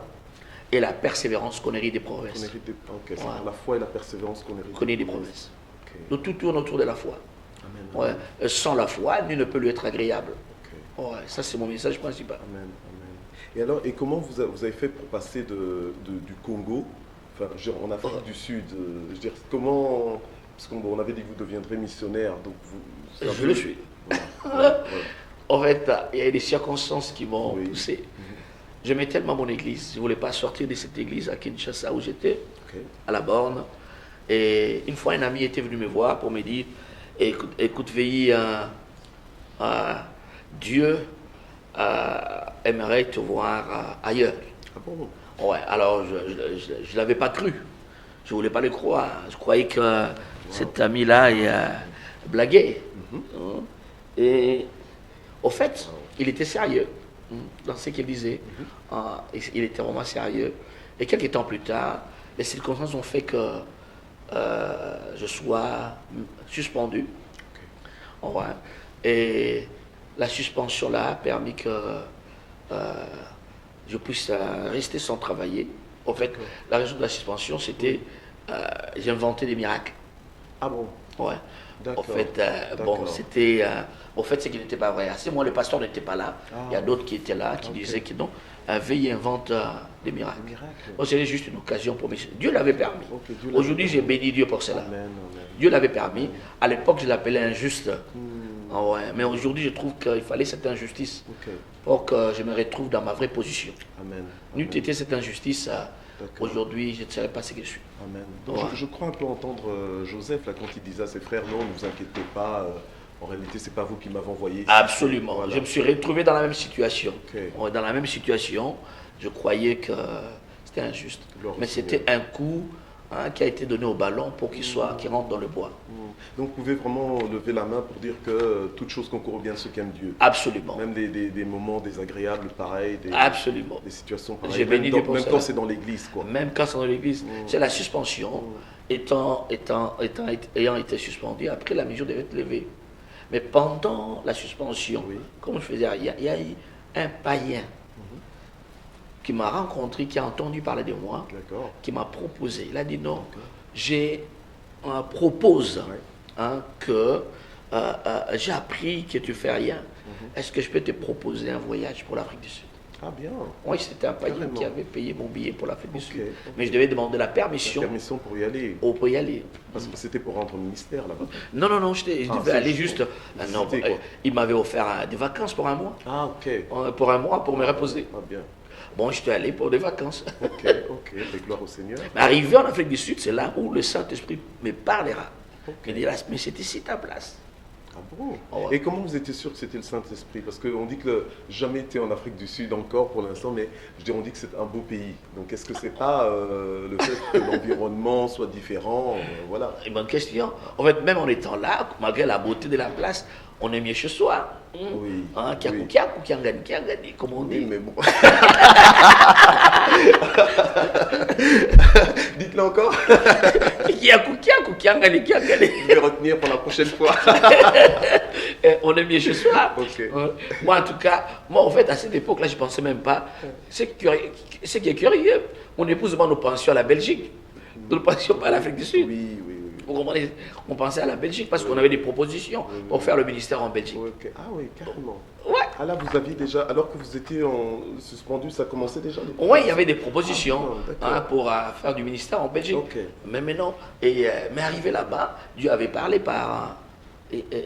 et la persévérance qu'on hérite des On promesses. hérite des- ok, c'est Voilà. par la foi et la persévérance qu'on hérite. Qu'on ait des promesses. Ok. Donc tout tourne autour de la foi. Amen. Ouais. Sans la foi, nul ne peut lui être agréable. Ok. Ouais, ça, c'est mon message principal. Amen, amen. Et alors, et comment vous avez fait pour passer du Congo, enfin, je veux dire, en Afrique du Sud, je veux dire, comment, parce qu'on avait dit que vous deviendrez missionnaire, donc vous... c'est un Je peu- le suis. Voilà. En fait, il y a eu des circonstances qui m'ont Oui. poussé. J'aimais tellement mon église, je ne voulais pas sortir de cette église à Kinshasa où j'étais, Ok. à la borne. Et une fois, un ami était venu me voir pour me dire, écoute VI, Dieu aimerait te voir ailleurs. Ah bon? Ouais, alors je ne l'avais pas cru. Je ne voulais pas le croire. Je croyais que cet ami-là il blaguait. Hein. Et au fait, il était sérieux dans ce qu'il disait. Il était vraiment sérieux. Et quelques temps plus tard, les circonstances ont fait que je sois suspendu. Ouais. Et la suspension-là a permis que je puisse rester sans travailler. En fait, la raison de la suspension, c'était j'ai inventé des miracles. Ah bon? Ouais. En D'accord. fait, bon, D'accord. c'était. En fait, c'est qu'il n'était pas vrai. C'est moi, le pasteur n'était pas là. Ah. Il y a d'autres qui étaient là, qui Ok. disaient que non, veille invente des miracles. Des miracles. Bon, c'était juste une occasion pour moi. Dieu l'avait permis. Ok, Dieu l'avait Aujourd'hui, j'ai permis. béni Dieu pour cela. Amen, amen. Dieu l'avait permis. À l'époque, je l'appelais injuste. Hmm, Ah ouais. Mais aujourd'hui, je trouve qu'il fallait cette injustice ok. pour que je me retrouve dans ma vraie position. Amen. N'eût Amen. été cette injustice, D'accord. aujourd'hui, je ne serais pas ce que je suis. Amen. Donc, Ouais. je crois un peu entendre Joseph là quand il disait à ses frères, non, ne vous inquiétez pas, en réalité c'est pas vous qui m'avez envoyé ici. Absolument. Voilà. Je me suis retrouvé dans la même situation. Ok. Ouais, dans la même situation, je croyais que c'était injuste. Gloire au Mais c'était Seigneur. un coup qui a été donné au ballon pour qu'il rentre dans le bois. Donc vous pouvez vraiment lever la main pour dire que toute chose concourt au bien de ceux qui aiment Dieu. Absolument. Même des moments désagréables pareils, Absolument. des situations pareilles. J'ai béni Même, Dieu pour même cela. quand c'est dans l'église quoi. Même quand c'est dans l'église, c'est la suspension. Ayant été suspendu, après la mesure devait être levée. Mais pendant la suspension, Oui. comme je faisais, il y a eu un païen qui m'a rencontré, qui a entendu parler de moi, D'accord. qui m'a proposé. Il a dit non, j'ai propose Ouais. que j'ai appris que tu fais rien. Est-ce que je peux te proposer un voyage pour l'Afrique du Sud? Ah bien. Moi, c'était un païen Carrément. qui avait payé mon billet pour l'Afrique du Ok, Sud. ok. Mais je devais demander la La permission permission pour y aller. pour y aller. Parce que c'était pour rendre ministère là-bas. Non, non, non, je Ah, devais c'est aller juste juste. pour Non, visiter, quoi. il m'avait offert des vacances pour un mois. Ah ok. Pour un mois, pour me reposer. Ah bien. Bon, je suis allé pour des vacances. Ok, ok. Et gloire au Seigneur. Mais arrivé en Afrique du Sud, c'est là où le Saint-Esprit me parlera. Ok. Il dira, mais c'est ici ta place. Ah bon? Oh, ouais. Et comment vous étiez sûr que c'était le Saint-Esprit? Parce qu'on dit que jamais été en Afrique du Sud encore pour l'instant, mais je dis, on dit que c'est un beau pays. Donc est-ce que c'est pas le fait que l'environnement soit différent? Voilà. Une bonne question. En fait, même en étant là, malgré la beauté de la place, on est mieux chez soi. Oui, Kiakou, oui. kiakou, kiangani, comme on Oui, dit. mais bon. Dites-le encore. Kiakou, kiakou, kiangani. Je vais retenir pour la prochaine fois. On est mieux chez soi. Ok. Moi, en tout cas, moi, en fait, à cette époque-là, je ne pensais même pas. Ce qui est curieux, mon épouse, moi, nous pensions à la Belgique. Nous ne pensions pas à l'Afrique du Sud. Oui, oui, oui. Vous comprenez? On pensait à la Belgique parce qu'on avait des propositions pour faire le ministère en Belgique. Ok. Ah oui, carrément. Ouais. Ah là, vous aviez déjà, alors que vous étiez suspendu, ça commençait déjà les Oui, il y avait des propositions Ah, d'accord. pour faire du ministère en Belgique. Ok. Mais maintenant, mais arrivé là-bas, Dieu avait parlé par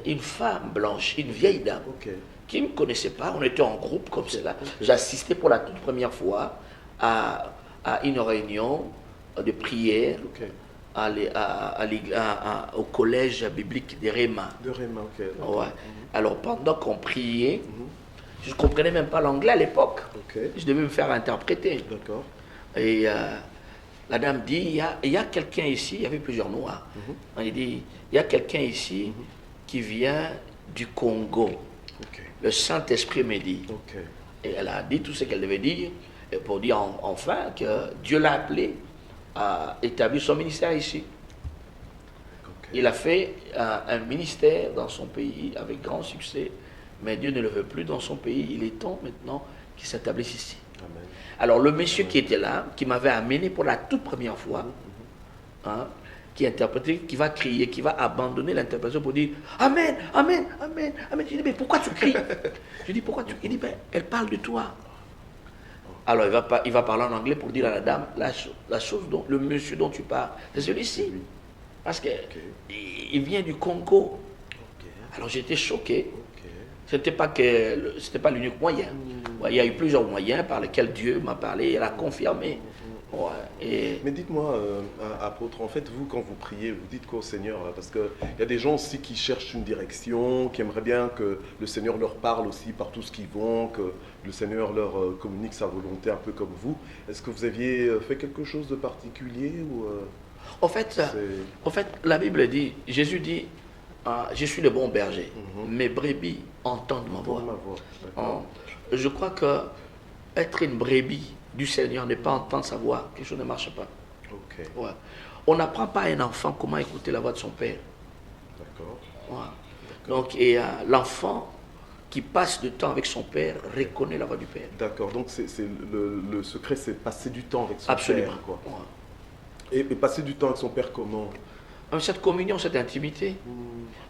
une femme blanche, une vieille dame, Ok. qui ne me connaissait pas. On était en groupe comme cela. J'assistais pour la toute première fois à une réunion de prière Ok. au collège biblique de Réma. De Réma, ok. D'accord. Ouais. Alors pendant qu'on priait, Mhm. je ne comprenais même pas l'anglais à l'époque. Ok. Je devais me faire interpréter. D'accord. Et la dame dit, il y a quelqu'un ici, il y avait plusieurs noirs. Mhm. Il dit, il y a quelqu'un ici qui vient du Congo. Ok. Le Saint-Esprit me dit. Ok. Et elle a dit tout ce qu'elle devait dire et pour dire enfin que Dieu l'a appelé à établir son ministère ici. Ok. Il a fait un ministère dans son pays avec grand succès, mais Dieu ne le veut plus dans son pays. Il est temps maintenant qu'il s'établisse ici. Amen. Alors le monsieur qui était là, qui m'avait amené pour la toute première fois, hein, qui interprétait, qui va crier, qui va abandonner l'interprétation pour dire Amen, Amen, Amen, Amen. Je dis, mais pourquoi tu cries? Je dis, pourquoi tu cries? Il dit, ben, elle parle de toi. Alors il va parler en anglais pour dire à la dame, la chose dont, le monsieur dont tu parles, c'est celui-ci. Parce qu'il vient du Congo. Ok. Alors j'étais choqué. Ok. C'était pas l'unique moyen. Ouais, il y a eu plusieurs moyens par lesquels Dieu m'a parlé, il a confirmé. Ouais, et Mais dites-moi, apôtre, en fait, vous, quand vous priez, vous dites quoi au Seigneur là? Parce qu'il y a des gens aussi qui cherchent une direction, qui aimeraient bien que le Seigneur leur parle aussi par tout ce qu'ils vont, que le Seigneur leur communique sa volonté un peu comme vous. Est-ce que vous aviez fait quelque chose de particulier ou en fait, la Bible dit, Jésus dit, je suis le bon berger. Mes brebis entendent ma voix. ma voix? D'accord. Je crois que être une brebis du Seigneur, ne pas entendre sa voix, quelque chose ne marche pas. Ok. Ouais. On n'apprend pas à un enfant comment écouter la voix de son père. D'accord. Ouais. Donc, et l'enfant qui passe du temps avec son père reconnaît la voix du père. D'accord. Donc le secret, c'est passer du temps avec son Absolument. père, quoi. Ouais. Et passer du temps avec son père comment? Cette communion, cette intimité,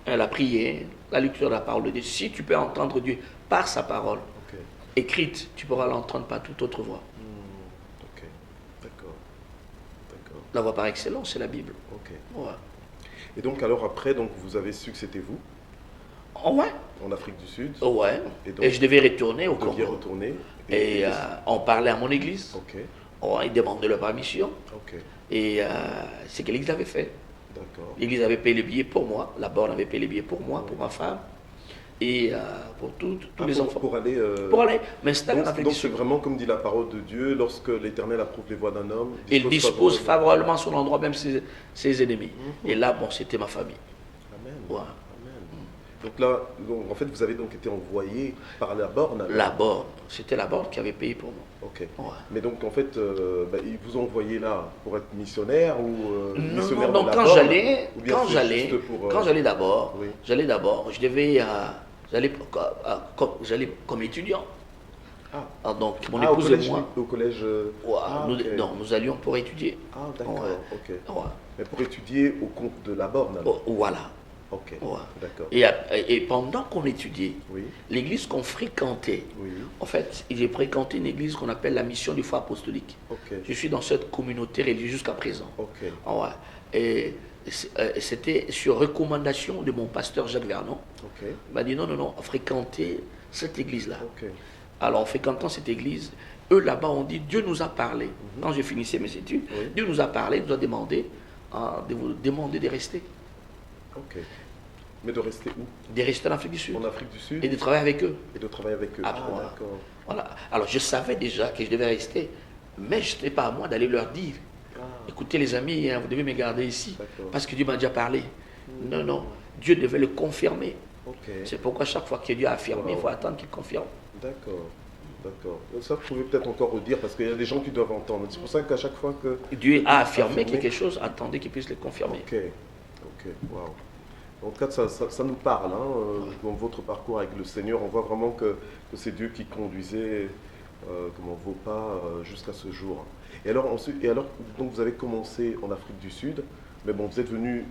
la prière, la lecture de la parole de Dieu. Si tu peux entendre Dieu par sa parole Ok. écrite, tu pourras l'entendre par toute autre voix. Ok. D'accord. D'accord. La voix par excellence, c'est la Bible. Ok. Ouais. Et donc alors après, donc vous avez su que c'était vous Ouais. en Afrique du Sud. Ouais. Et donc, Et je devais retourner au vous deviez Congo. retourner. Et on parlait à mon église. Ok. Ils demandaient leur permission. Ok. Et c'est que l'église avait fait. D'accord. L'église avait payé les billets pour moi. Là-bas, on avait payé les billets pour moi, pour ma femme. Et pour tous les enfants. Pour aller. Pour aller m'installer en Donc, Afrique donc du c'est Sud. vraiment comme dit la parole de Dieu, lorsque l'Éternel approuve les voies d'un homme, Il dispose favorablement son endroit, même ses ennemis. Et là, bon, c'était ma famille. Amen. Ouais. Amen. Donc là, en fait, vous avez donc été envoyé par la borne. alors? La borne. C'était la borne qui avait payé pour moi. Ok. Ouais. Mais donc en fait, ils vous ont envoyé là pour être missionnaire ou Non, missionnaire non, de la quand borne, j'allais, ou bien quand c'est j'allais, juste pour, quand j'allais d'abord, oui. je devais, j'allais comme étudiant. Ah, Donc mon au épouse collège, et moi, au collège. ouais, Ok. nous allions pour étudier. Ah, d'accord. Ouais. Ok. Ouais. Mais pour étudier au compte de la borne. Alors. Voilà. Ok. Ouais. D'accord. Et pendant qu'on étudiait, Oui. l'église qu'on fréquentait, Oui. en fait, j'ai fréquenté une église qu'on appelle la mission du foi apostolique. Ok. Je suis dans cette communauté religieuse jusqu'à présent. Ok. Ouais. Et c'était sur recommandation de mon pasteur Jacques Vernon. Ok. Il m'a dit non, fréquentez cette église-là. Ok. Alors en fréquentant cette église, eux là-bas ont dit Dieu nous a parlé. Quand je finissais mes études, Oui. Dieu nous a parlé, nous a demandé de vous demander de rester. Ok. Mais de rester où? De rester en Afrique du Sud. En Afrique du Sud Et de travailler avec eux. et de travailler avec eux. Ah, Ah, voilà. d'accord. Voilà. Alors je savais déjà que je devais rester, mais ce n'était pas à moi d'aller leur dire Ah, écoutez les amis, vous devez me garder ici, D'accord. parce que Dieu m'a déjà parlé. Non, Dieu devait le confirmer. ok. C'est pourquoi chaque fois que Dieu a affirmé, il faut attendre qu'il confirme. D'accord. D'accord. Ça, vous pouvez peut-être encore redire parce qu'il y a des gens qui doivent entendre. C'est pour ça qu'à chaque fois que. Dieu a affirmé quelque chose, attendez qu'il puisse le confirmer. Ok. Ok. Waouh. En tout cas, ça nous parle. Dans votre parcours avec le Seigneur, on voit vraiment que c'est Dieu qui conduisait vos pas jusqu'à ce jour. Et alors, donc vous avez commencé en Afrique du Sud, mais bon, vous êtes venu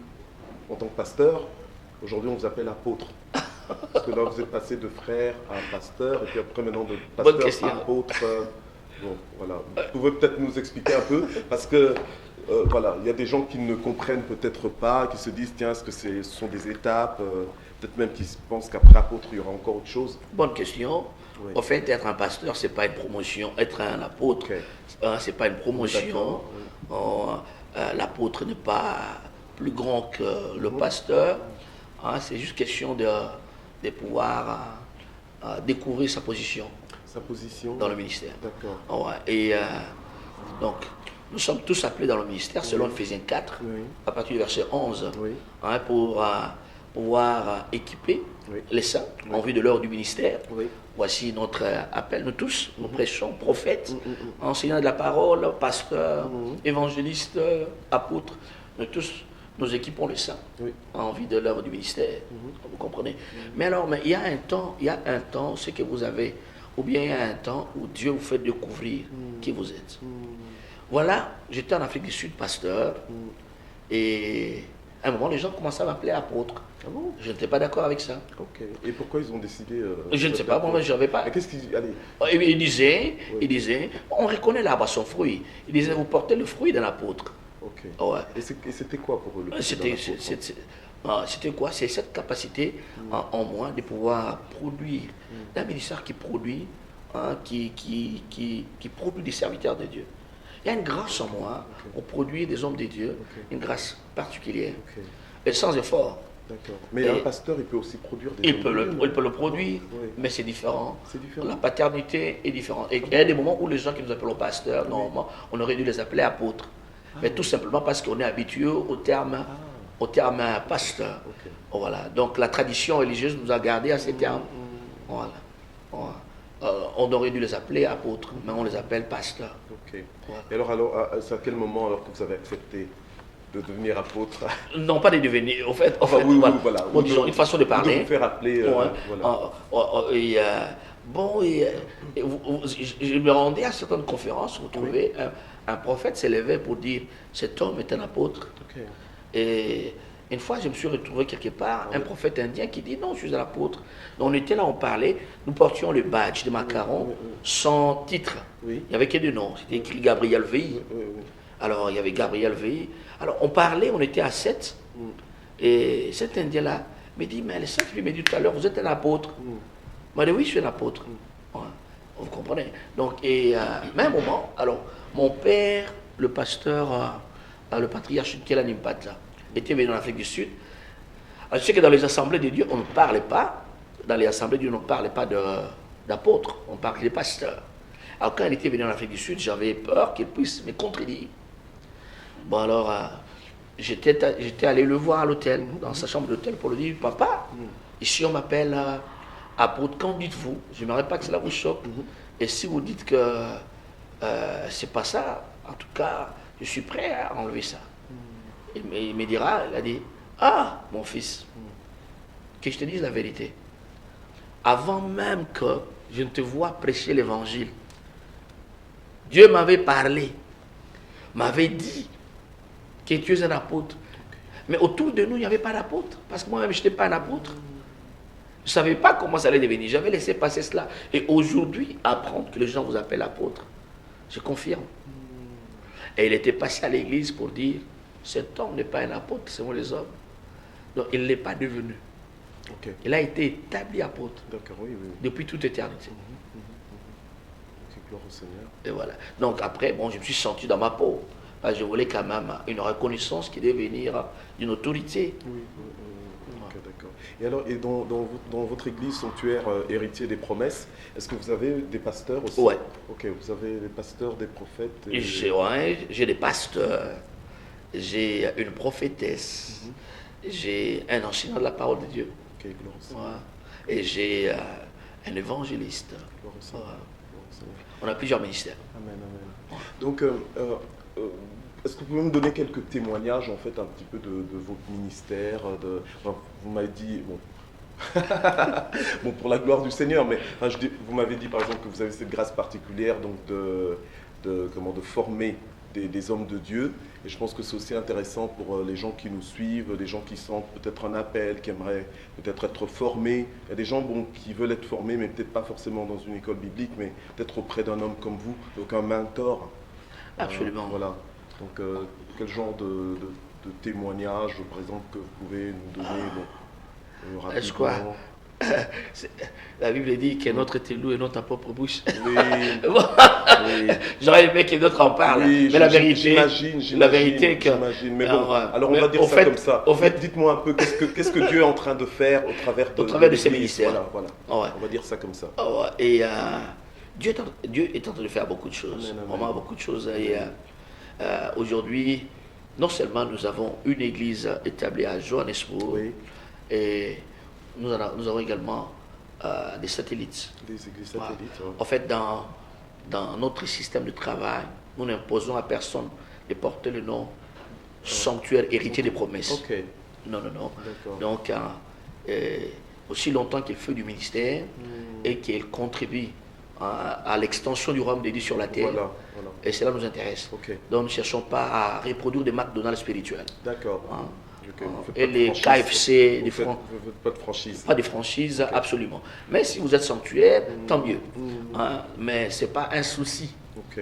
en tant que pasteur. Aujourd'hui, on vous appelle apôtre. Parce que là, vous êtes passé de frère à pasteur, et puis après, maintenant, de Bonne pasteur question. à apôtre. Bon, voilà. Vous pouvez peut-être nous expliquer un peu, parce que voilà, il y a des gens qui ne comprennent peut-être pas, qui se disent, tiens, est-ce que ce sont des étapes, peut-être même qu'ils pensent qu'après apôtre, il y aura encore autre chose. Bonne question. Oui. En fait, être un pasteur, c'est pas une promotion. Être un apôtre, Ok. c'est pas une promotion. D'accord, oui. L'apôtre n'est pas plus grand que le pasteur. C'est juste question de pouvoir découvrir sa position Sa position. dans le ministère. D'accord. Ouais. Et donc, nous sommes tous appelés dans le ministère, selon Ephésiens 4, Oui. à partir du verset 11, Oui. pour pouvoir équiper Oui. les saints en vue de l'heure du ministère. Oui. Voici notre appel, nous tous, nous prêchons, prophètes, enseignants de la parole, pasteurs, évangélistes, apôtres, nous tous, nous équipons les saints Oui. en vue de l'œuvre du ministère. Vous comprenez? Mais alors, il y a un temps, ce que vous avez, ou bien il y a un temps où Dieu vous fait découvrir qui vous êtes. Voilà, j'étais en Afrique du Sud, pasteur, et à un moment, les gens commençaient à m'appeler apôtre. Ah bon? Je n'étais pas d'accord avec ça. Ok. Et pourquoi ils ont décidé Je ne sais pas, moi je n'avais pas. Mais qu'est-ce qu'ils... Allez. Il disait, on reconnaît l'arbre à son fruit. Il disait, vous portez le fruit d'un apôtre. Ok. Ouais. Et c'était quoi pour eux le C'était quoi? C'est cette capacité en moi de pouvoir produire, d'un ministère qui produit, qui produit des serviteurs de Dieu. Il y a une grâce en moi pour produire des hommes de Dieu, une grâce particulière, et sans effort. D'accord. Mais un pasteur, il peut aussi produire des Il peut le produire, mais c'est différent. C'est différent. La paternité est différente. Et il y a des moments où les gens qui nous appellent pasteurs, normalement, on aurait dû les appeler apôtres. Mais tout simplement parce qu'on est habitué au terme pasteur. Ok. Voilà. Donc la tradition religieuse nous a gardé à ces termes. Voilà. On aurait dû les appeler apôtres, mais on les appelle pasteurs. Ok. Et alors, c'est à quel moment alors que vous avez accepté de devenir apôtre? Non, pas de devenir. En fait, oui, voilà. Bon, disons, une façon de parler. De vous faire appeler. Je me rendais à certaines conférences, vous trouvez, un prophète s'élevait pour dire cet homme est un apôtre. Ok. Et une fois, je me suis retrouvé quelque part, un prophète indien qui dit non, je suis un apôtre. Donc on était là, on parlait, nous portions le badge de macaron sans titre. Oui. Il n'y avait que deux noms, c'était écrit Gabriel Veil. Alors il y avait Gabriel Veil. Alors on parlait, on était à 7. Et cet indien-là me dit, mais le Saint-Esprit m'a dit tout à l'heure, vous êtes un apôtre. Moi, je dis, oui, je suis un apôtre. Ouais. Vous comprenez? Donc, et à un moment, alors, mon père, le pasteur, le patriarche Kela Nimpatla, était venu en Afrique du Sud. Alors, je sais que dans les assemblées de Dieu, on ne parlait pas, dans les assemblées de Dieu, on ne parlait pas d'apôtres, on parlait de pasteurs. Alors, quand il était venu en Afrique du Sud, j'avais peur qu'il puisse me contredire. Bon, alors, j'étais allé le voir à l'hôtel, dans sa chambre d'hôtel, pour lui dire, papa, ici on m'appelle apôtre, qu'en dites-vous? Je n'aimerais pas que cela vous choque. Et si vous dites que c'est pas ça, en tout cas, je suis prêt à enlever ça. Il me dira, il a dit, ah, mon fils, que je te dise la vérité. Avant même que je ne te vois prêcher l'évangile, Dieu m'avait parlé, m'avait dit que tu es un apôtre. Mais autour de nous, il n'y avait pas d'apôtre. Parce que moi-même, je n'étais pas un apôtre. Je ne savais pas comment ça allait devenir. J'avais laissé passer cela. Et aujourd'hui, apprendre que les gens vous appellent apôtre, je confirme. Et il était passé à l'église pour dire, cet homme n'est pas un apôtre, c'est moi les hommes. Donc il ne l'est pas devenu. Ok. Il a été établi apôtre. D'accord, oui. Depuis toute éternité. Ok, gloire au Seigneur. Et voilà. Donc après, bon, je me suis senti dans ma peau. Je voulais quand même une reconnaissance qui devait venir d'une autorité. Oui. Ok, d'accord. Et alors, dans votre église sanctuaire héritier des promesses, est-ce que vous avez des pasteurs aussi? Ouais. Ok, vous avez des pasteurs, des prophètes J'ai des pasteurs, j'ai une prophétesse, j'ai un enseignant de la parole de Dieu. Ok, gloire au Seigneur. Ouais. Et j'ai un évangéliste. Gloire au Seigneur. On a plusieurs ministères. Amen. Donc, est-ce que vous pouvez me donner quelques témoignages, en fait, un petit peu de votre ministère vous m'avez dit, bon, pour la gloire du Seigneur, mais vous m'avez dit, par exemple, que vous avez cette grâce particulière donc de former des hommes de Dieu. Et je pense que c'est aussi intéressant pour les gens qui nous suivent, les gens qui sentent peut-être un appel, qui aimeraient peut-être être formés. Il y a des gens qui veulent être formés, mais peut-être pas forcément dans une école biblique, mais peut-être auprès d'un homme comme vous, donc un mentor. Absolument. Voilà. Donc, quel genre de témoignage, par exemple, que vous pouvez nous donner Est-ce quoi? rapidement? C'est- La Bible dit que notre est loup et non ta propre bouche. Oui, Bon, oui. j'aurais aimé que d'autres en parlent, Oui, mais la vérité, j'imagine, la vérité est que. j'imagine. Mais bon, alors on mais va dire au ça fait, comme ça. au fait, Dites-moi un peu, qu'est-ce que Dieu est en train de faire au travers au travers de ses l'Église? ministères. Voilà. Ouais. On va dire ça comme ça. Ouais. Et Dieu est en train de faire beaucoup de choses, Amen, amen. vraiment beaucoup de choses. Et aujourd'hui, non seulement nous avons une église établie à Johannesburg, Oui, et nous avons également des satellites. des églises Voilà. satellites. Ouais. En fait, dans notre système de travail, nous n'imposons à personne de porter le nom sanctuaire héritier des promesses. Ok, Non. d'accord. Donc, aussi longtemps qu'il fait du ministère et qu'il contribue à l'extension du royaume de Dieu sur la terre, Voilà. et cela nous intéresse. Ok, Donc, nous ne cherchons pas à reproduire des McDonald's spirituels. d'accord. Hein. Ok, vous faites Et pas de les franchise, KFC, vous des faites pas de franchise. pas de franchise, absolument. Mais si vous êtes sanctuaire, tant mieux. Hein, mais ce n'est pas un souci Ok,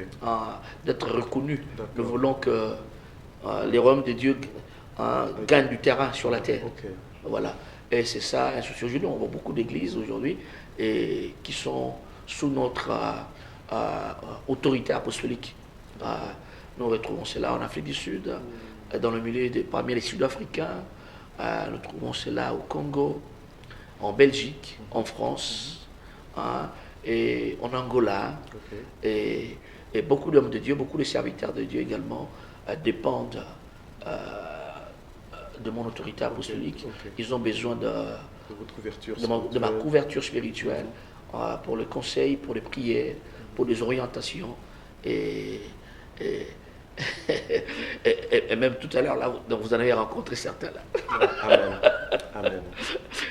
d'être reconnu. D'accord. Nous voulons que les royaumes de Dieu gagnent du terrain sur la terre. ok. Voilà. Et c'est ça un souci. Aujourd'hui, on voit beaucoup d'églises aujourd'hui et qui sont sous notre autorité apostolique. Nous retrouvons cela en Afrique du Sud, dans le milieu parmi les Sud-Africains. Nous trouvons cela au Congo, en Belgique, en France, et en Angola. Ok. Et beaucoup d'hommes de Dieu, beaucoup de serviteurs de Dieu également dépendent de mon autorité apostolique. ok. Ils ont besoin De votre couverture de ma spirituelle. couverture spirituelle pour le conseil, pour les prières, pour des orientations. Et, et, et même tout à l'heure, là, donc vous en avez rencontré certains là, Amen. Amen.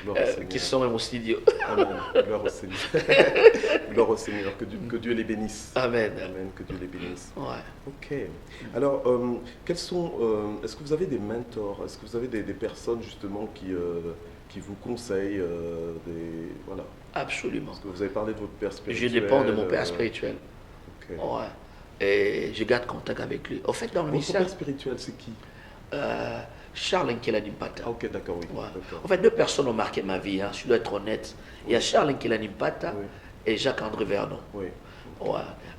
Gloire au Seigneur. qui sont même au studio. Amen. Gloire au Seigneur. Gloire au Seigneur. Que Dieu les bénisse. Amen. Amen. Que Dieu les bénisse. Ouais. Ok. Alors, est-ce que vous avez des mentors? Est-ce que vous avez des personnes justement qui vous conseillent voilà. Absolument. Parce que vous avez parlé de votre père Je spirituel. dépends de mon père spirituel. Ok. Ouais. Et je garde contact avec lui. Au fait, dans le Votre ministère, père spirituel, c'est qui? Charles Nkelanimpata. Ah, ok, d'accord, oui. Ouais. D'accord. En fait, deux personnes ont marqué ma vie, je dois être honnête. Il y a Charles Nkelanimpata Oui. et Jacques-André Vernon. Oui. Ouais.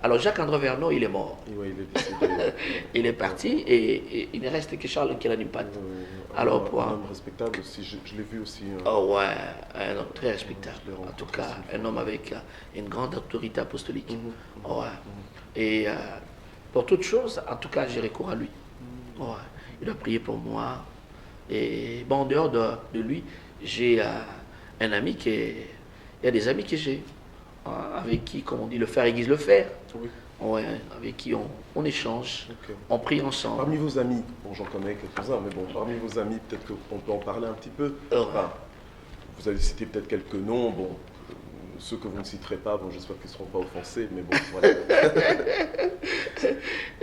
Alors, Jacques-André Vernon, il est mort. Oui, il est décédé. Il est parti et il ne reste que Charles Nkelanimpata. Alors, un pour homme respectable aussi, je l'ai vu aussi. Oh ouais, un homme très respectable. Je l'ai En tout rencontré cas, aussi. un homme avec une grande autorité apostolique. Ouais. Mhm. Et pour toute chose, en tout cas, j'ai recours à lui. Ouais. Il a prié pour moi. Et bon, en dehors de lui, j'ai un ami qui est. Il y a des amis que j'ai, avec qui, comme on dit, le fer aiguise le fer. Oui. Ouais, avec qui on échange, Ok. on prie ensemble. Parmi vos amis, bon, j'en connais quelques-uns, mais bon, parmi vos amis, peut-être qu'on peut en parler un petit peu. Ouais. Enfin, vous avez cité peut-être quelques noms, bon, ceux que vous ne citerez pas, bon, j'espère qu'ils ne seront pas offensés, mais bon, voilà.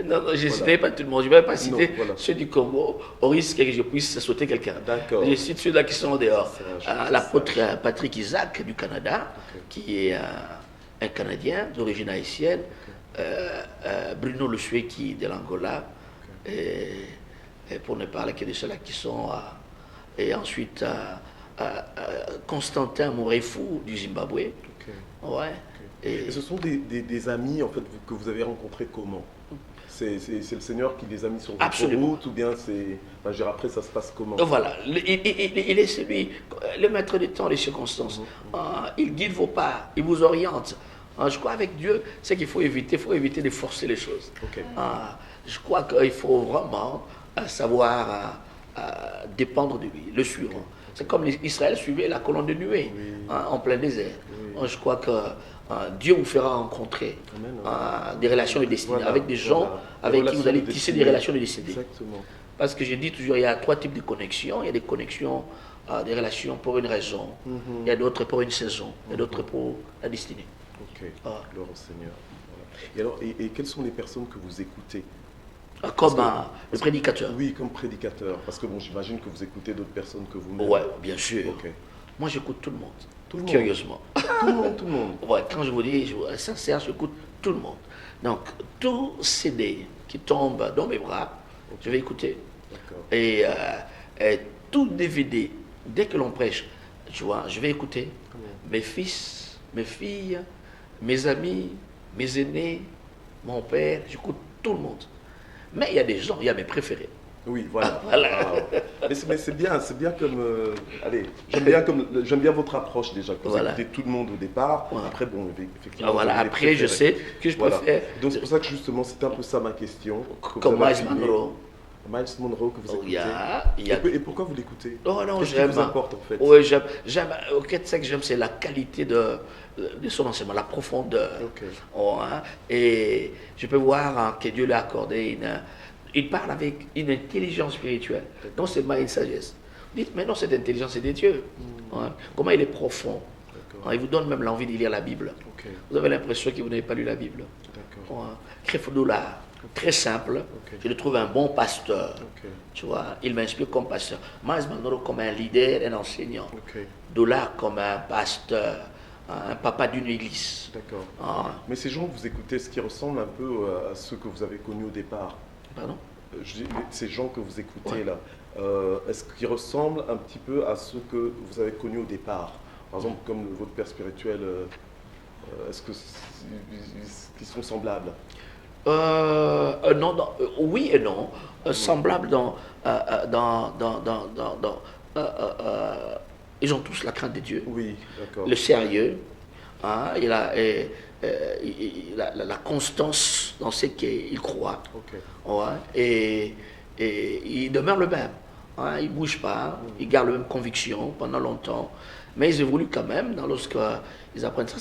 Non, je ne Voilà. citerai pas tout le monde. Je ne vais pas citer Non, voilà. ceux du Congo au risque que je puisse sauter quelqu'un. D'accord. Je cite ceux-là qui sont en dehors. C'est sage, L'apôtre c'est sage. Patrick Isaac du Canada, Ok. qui est un Canadien d'origine haïtienne. Bruno Le Sueki de l'Angola. Et pour ne parler que de ceux-là qui sont. Et ensuite, Constantin Mourefou du Zimbabwe. Ok. Ouais. Et ce sont des amis en fait que vous avez rencontrés comment? C'est le Seigneur qui les a mis sur votre Absolument. route ou bien c'est. Enfin, je veux dire, après, ça se passe comment? Voilà, il est celui, le maître du temps, les circonstances. Il guide vos pas, il vous oriente. Je crois avec Dieu, c'est qu'il faut éviter de forcer les choses. Ok. Je crois qu'il faut vraiment savoir dépendre de lui, le suivre. C'est comme Israël suivait la colonne de nuée en plein désert. Oui. Je crois que Dieu vous fera rencontrer Amen. des relations de destinée, Voilà, avec des gens voilà. Des avec qui relations vous allez de tisser destinée. des relations de destinée. Exactement. Parce que je dis toujours, il y a trois types de connexions. Il y a des connexions, des relations pour une raison. Il y a d'autres pour une saison. Il y a d'autres pour la destinée. Ok. Ah. Gloire au Seigneur. Voilà. Et alors, et quelles sont les personnes que vous écoutez? Comme le prédicateur. Oui, comme prédicateur. Parce que bon, j'imagine que vous écoutez d'autres personnes que vous-même. Ouais, bien sûr. Ok. Moi, j'écoute tout le monde. Tout le monde. Curieusement. Tout le monde, tout le monde. Ouais, quand je vous dis, sincère, j'écoute tout le monde. Donc, tout CD qui tombe dans mes bras, Je vais écouter. D'accord. Et tout DVD, dès que l'on prêche, tu vois, je vais écouter. Mes fils, mes filles, mes amis, mes aînés, mon père, j'écoute tout le monde. Mais il y a des gens, il y a mes préférés. Oui, voilà. Voilà. Mais c'est bien comme. Allez, j'aime bien votre approche déjà. Que vous Voilà. écoutez tout le monde au départ. Voilà. Après, bon, effectivement. Voilà, vous avez les après, je préférés. sais que je Voilà. préfère. Donc c'est pour ça que justement, c'était un peu ça ma question. Que vous Comme avez Miles appuyé. Monroe. Miles Monroe que vous Oh, écoutez. il y a. Et pourquoi vous l'écoutez? Oh non, Qu'est-ce qui j'aime. vous importe en fait? Oui, j'aime. Ok, tu sais que j'aime, c'est la qualité de son enseignement, la profondeur. Ok. Oh, hein. Et je peux voir que Dieu lui a accordé il parle avec une intelligence spirituelle. Non seulement une sagesse. Dites, mais non, cette intelligence, c'est des dieux. Hein. Comment il est profond. D'accord. Hein, il vous donne même l'envie de lire la Bible. Ok. Vous avez l'impression que vous n'avez pas lu la Bible. D'accord. Créfodoula, très simple. Ok. Je le trouve un bon pasteur. Ok. Tu vois, il m'inspire comme pasteur. Miles Monroe comme un leader, un enseignant. Ok. Dola comme un pasteur, un papa d'une église. D'accord. Ah, Mais ces gens que vous écoutez, ce qui ressemble un peu à ceux que vous avez connus au départ. pardon? Je dis, ces gens que vous écoutez Ouais. là, est-ce qu'ils ressemblent un petit peu à ceux que vous avez connus au départ? Par exemple, comme votre père spirituel, est-ce que qu'ils sont semblables? Non, oui et non. Semblable ils ont tous la crainte de Dieu, Oui, d'accord. le sérieux, hein, la constance dans ce qu'il croit. Ok. Ouais, et il demeure le même. Hein, il ne bouge pas, il garde la même conviction pendant longtemps, mais ils évoluent quand même lorsqu'ils apprennent ça.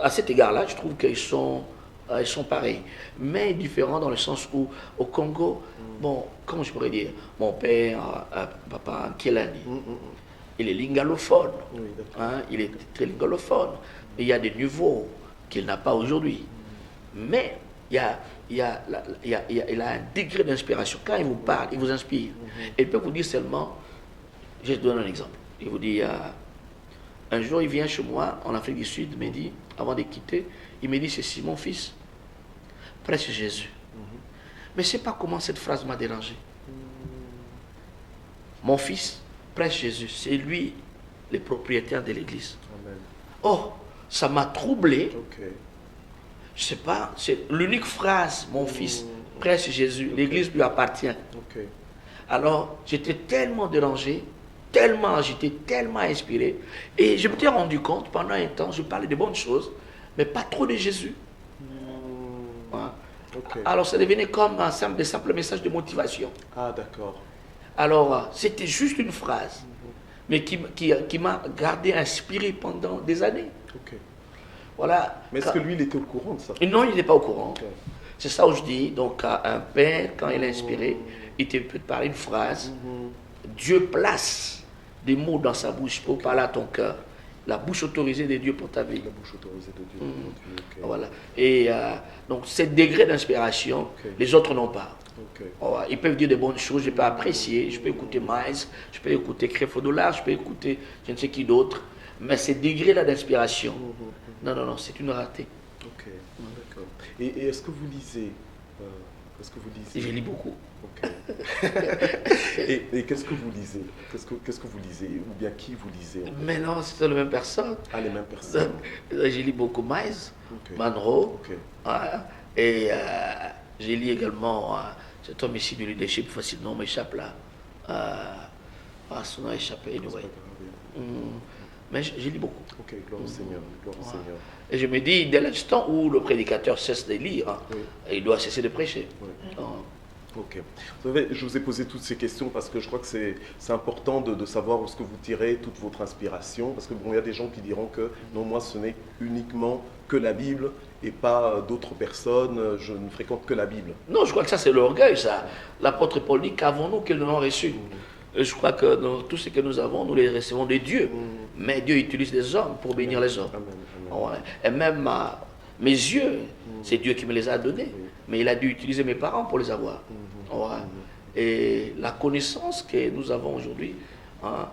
À cet égard-là, je trouve qu'ils sont pareils, mais différents dans le sens où au Congo, bon, comment je pourrais dire, mon père, papa Kielani, il est lingalophone, Oui, d'accord. hein, il est très lingalophone, mais il y a des niveaux qu'il n'a pas aujourd'hui. Mais il a un degré d'inspiration. Quand il vous parle, il vous inspire. Et il peut vous dire seulement, je te donne un exemple. Il vous dit, un jour il vient chez moi en Afrique du Sud, il me dit, avant de quitter, il me dit ceci, mon fils, prêche Jésus. Mais je ne sais pas comment cette phrase m'a dérangé. Mon fils, prêche Jésus. C'est lui le propriétaire de l'église. Amen. Oh, ça m'a troublé. Ok. Je ne sais pas, c'est l'unique phrase, mon fils, prêche Jésus. L'église lui appartient. Ok. Alors, j'étais tellement dérangé, tellement agité, tellement inspiré. Et je me suis rendu compte, pendant un temps, je parlais de bonnes choses, mais pas trop de Jésus. Hein. Ok. Alors, ça devenait comme des simples messages de motivation. Ah, d'accord. Alors, c'était juste une phrase, mais qui m'a gardé inspiré pendant des années. Ok. Voilà. Mais est-ce que lui, il était au courant de ça? Non, il n'est pas au courant. Ok. C'est ça où je dis, donc un père, quand il est inspiré, il peut te parler une phrase. Dieu place des mots dans sa bouche pour parler à ton cœur. La bouche autorisée de Dieu pour ta vie. La bouche autorisée de Dieu. Ok. Voilà. Et donc, ce degré d'inspiration, Ok. les autres n'ont pas. Ok. Oh, ils peuvent dire de bonnes choses, je peux apprécier, je peux écouter Miles, je peux écouter Créfodola, je peux écouter je ne sais qui d'autre. Mais ce degré-là d'inspiration, non, c'est une rareté. Ok. D'accord. Et est-ce que vous lisez? Est-ce que vous Et je lisez? lis beaucoup. Ok. Et qu'est-ce que vous lisez? Qu'est-ce que vous lisez? Ou bien qui vous lisez en fait? Mais non, c'est la même personne. Ah, les mêmes personnes. Je lis beaucoup Miles, Ok. Monroe, Ok. et je lis également cet homme ici du leadership, facile nom m'échappe là. Son nom a échappé, C'est anyway. pas grave. Mais je lis beaucoup. Ok, gloire au Seigneur. Gloire au Seigneur. Et je me dis, dès l'instant où le prédicateur cesse de lire, Oui. il doit cesser de prêcher. Oui. Ah. Ok. Vous savez, je vous ai posé toutes ces questions parce que je crois que c'est important de savoir où est-ce que vous tirez toute votre inspiration. Parce que bon, il y a des gens qui diront que non, moi, ce n'est uniquement que la Bible et pas d'autres personnes. Je ne fréquente que la Bible. Non, je crois que ça c'est l'orgueil, ça. L'apôtre Paul dit, qu'avons-nous que nous avons reçu? Et je crois que tout ce que nous avons, nous les recevons de Dieu. Mais Dieu utilise des hommes pour bénir les hommes. Amen. Ouais. Et même mes yeux, c'est Dieu qui me les a donnés. Mais il a dû utiliser mes parents pour les avoir. Ouais. Et la connaissance que nous avons aujourd'hui, hein,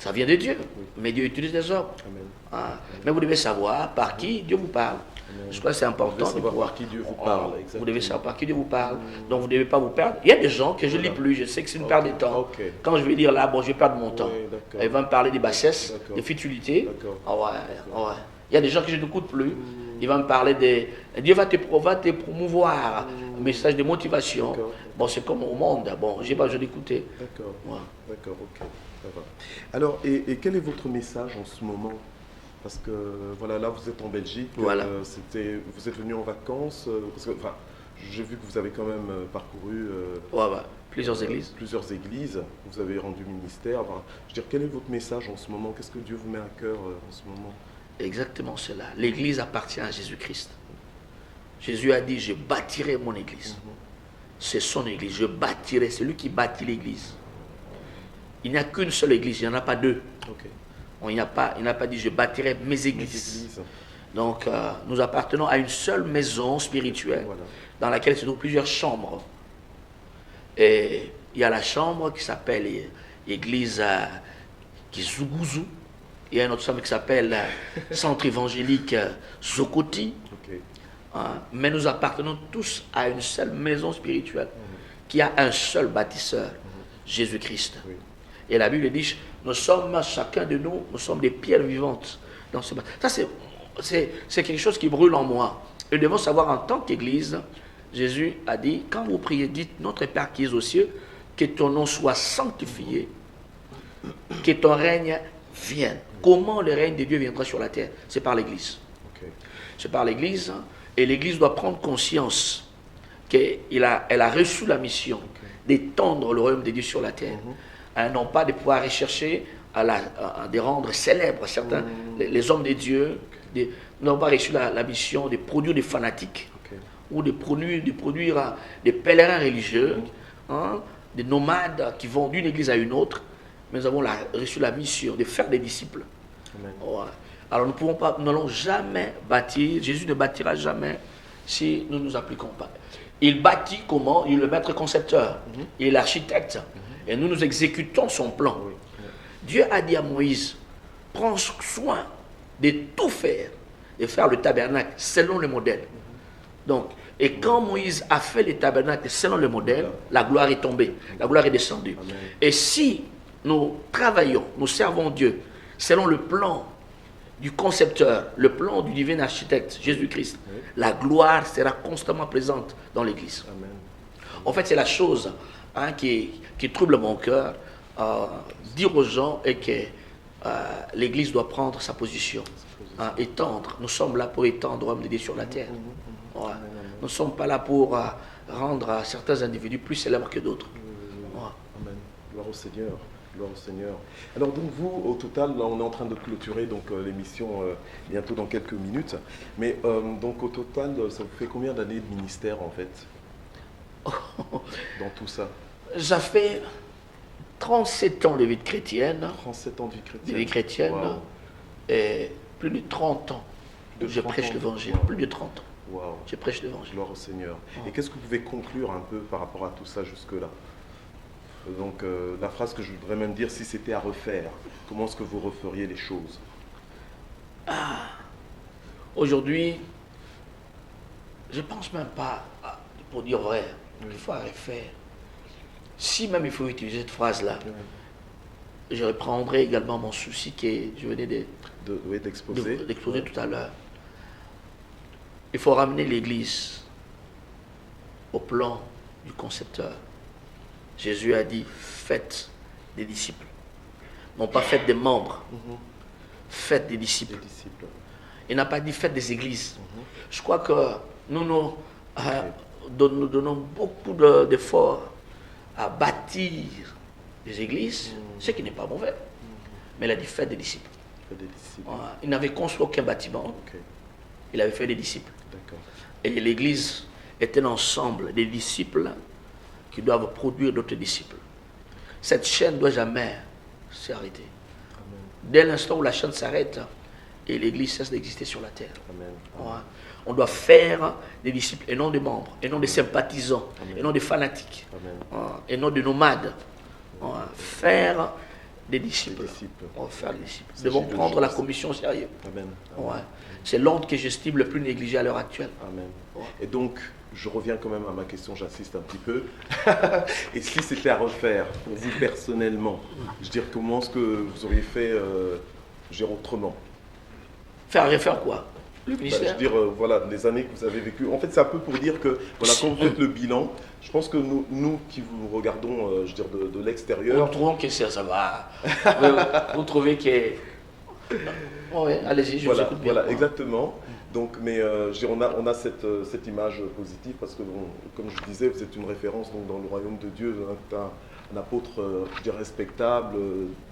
Ça vient de Dieu. Oui. Mais Dieu utilise les hommes. Amen. Hein. Mais vous devez savoir par qui Dieu vous parle. Amen. Je crois que c'est important. Vous devez de savoir pouvoir- par qui Dieu vous parle. Vous Exactement. devez savoir par qui Dieu vous parle. Donc vous ne devez pas vous perdre. Il y a des gens que je ne lis plus. Je sais que c'est une perte de temps. Ok. Quand je vais dire là, bon, je vais perdre mon temps. Oui, d'accord. Il va me parler des bassesses, D'accord. des futilités. D'accord. Ah ouais, ah ouais. Il y a des gens que je n'écoute plus. Il va me parler des... Dieu va te promouvoir. Un message de motivation. D'accord. Bon, c'est comme au monde. Bon, j'ai pas besoin d'écouter. D'accord. Ouais. D'accord, ok. Ça va. Alors, et quel est votre message en ce moment? Parce que, voilà, là, vous êtes en Belgique. Voilà. Vous êtes venu en vacances. Parce que, enfin, j'ai vu que vous avez quand même parcouru Ouais, ouais. Plusieurs églises. plusieurs églises. Vous avez rendu ministère. Enfin, je veux dire, quel est votre message en ce moment? Qu'est-ce que Dieu vous met à cœur en ce moment? Exactement cela. L'église appartient à Jésus-Christ. Jésus a dit, je bâtirai mon église. C'est son église. Je bâtirai. C'est lui qui bâtit l'église. Il n'y a qu'une seule église. Il n'y en a pas deux. Ok. Il n'a pas dit, je bâtirai mes Les églises. églises. Donc, nous appartenons à une seule maison spirituelle Voilà. dans laquelle se trouvent plusieurs chambres. Et il y a la chambre qui s'appelle l'église Kizuguzou. Il y a une autre chambre qui s'appelle Centre évangélique Zokoti. Ok. Hein. Mais nous appartenons tous à une seule maison spirituelle qui a un seul bâtisseur, Jésus-Christ. Oui. Et la Bible dit, nous sommes, chacun de nous, nous sommes des pierres vivantes dans ce bâtiment. Ça, c'est quelque chose qui brûle en moi. Et nous devons savoir, en tant qu'Église, Jésus a dit, quand vous priez, dites, notre Père qui es aux cieux, que ton nom soit sanctifié, que ton règne vienne. Comment le règne de Dieu viendra sur la terre? C'est par l'Église. Ok. C'est par l'Église, et l'Église doit prendre conscience qu'elle a reçu la mission d'étendre le royaume de Dieu sur la terre. Non pas de pouvoir rechercher à de rendre célèbres certains, les hommes de Dieu, n'ont pas reçu la mission de produire des fanatiques, Ok. ou de produire des pèlerins religieux, hein, des nomades qui vont d'une église à une autre. Mais nous avons reçu la mission de faire des disciples. Amen. Ouais. Alors nous n'allons jamais bâtir, Jésus ne bâtira jamais si nous ne nous appliquons pas. Il bâtit comment? Il est le maître concepteur, il est l'architecte, et nous nous exécutons son plan. Oui. Dieu a dit à Moïse, prends soin de tout faire, de faire le tabernacle selon le modèle. Donc, et quand Moïse a fait le tabernacle selon le modèle, la gloire est tombée, la gloire est descendue. Amen. Et si nous travaillons, nous servons Dieu selon le plan du concepteur, le plan du divin architecte, Jésus-Christ, la gloire sera constamment présente dans l'Église. Amen. En fait, c'est la chose qui trouble mon cœur, dire aux gens et que l'Église doit prendre sa position, étendre. Nous sommes là pour étendre l'homme de Dieu sur la terre. Ouais. Nous ne sommes pas là pour rendre certains individus plus célèbres que d'autres. Ouais. Amen. Gloire au Seigneur. Gloire au Seigneur. Alors donc vous, au total, là on est en train de clôturer donc l'émission bientôt dans quelques minutes. Mais donc au total, ça vous fait combien d'années de ministère en fait dans tout ça? Ça fait 37 ans de vie chrétienne, 37 ans de vie de chrétienne. vie chrétienne, Wow. et plus de 30 ans. De Je 30 prêche ans. l'évangile, Wow. plus de 30 ans. Wow. Je prêche l'évangile. Gloire au Seigneur. Et qu'est-ce que vous pouvez conclure un peu par rapport à tout ça jusque-là? Donc la phrase que je voudrais même dire, si c'était à refaire, comment est-ce que vous referiez les choses? Aujourd'hui, je ne pense même pas, pour dire vrai, il faut refaire. Si même il faut utiliser cette phrase-là, je reprendrai également mon souci que je venais D'exposer. d'exposer tout à l'heure. Il faut ramener l'Église au plan du concepteur. Jésus a dit, faites des disciples. Non pas faites des membres, faites des disciples. Des disciples. Il n'a pas dit faites des églises. Je crois que nous donnons beaucoup d'efforts à bâtir des églises, ce qui n'est pas mauvais. Mais il a dit faites des disciples. Faites des disciples. Voilà. Il n'avait construit aucun bâtiment, Ok, il avait fait des disciples. d'accord. Et l'église est un ensemble des disciples qui doivent produire d'autres disciples. Cette chaîne ne doit jamais s'arrêter. Amen. Dès l'instant où la chaîne s'arrête, et l'église cesse d'exister sur la terre. Amen. Voilà. On doit faire des disciples et non des membres, et non des sympathisants, Amen. et non des fanatiques, Amen. voilà, et non des nomades. Voilà. Faire des disciples. disciples. On va faire des disciples. Il Nous devons s'agit de prendre la choses. commission au sérieux. Amen. Ouais. C'est l'ordre que j'estime le plus négligé à l'heure actuelle. Amen. Et donc, je reviens quand même à ma question, j'insiste un petit peu. Et si c'était à refaire, pour vous personnellement, je veux dire, comment est-ce que vous auriez fait, je veux dire, autrement? Faire quoi? Le Je ministère? veux dire, voilà, les années que vous avez vécues. En fait, c'est un peu pour dire que, voilà, quand vous faites le bilan, je pense que nous qui vous regardons, je veux dire, de Nous l'extérieur, trouvons que ça va. Vous trouvez que. Oui, allez-y, je vous voilà, écoute bien. voilà, exactement. Donc, mais je veux dire, on a cette image positive parce que, bon, comme je disais, vous êtes une référence donc, dans le royaume de Dieu, vous êtes un apôtre, je veux dire, respectable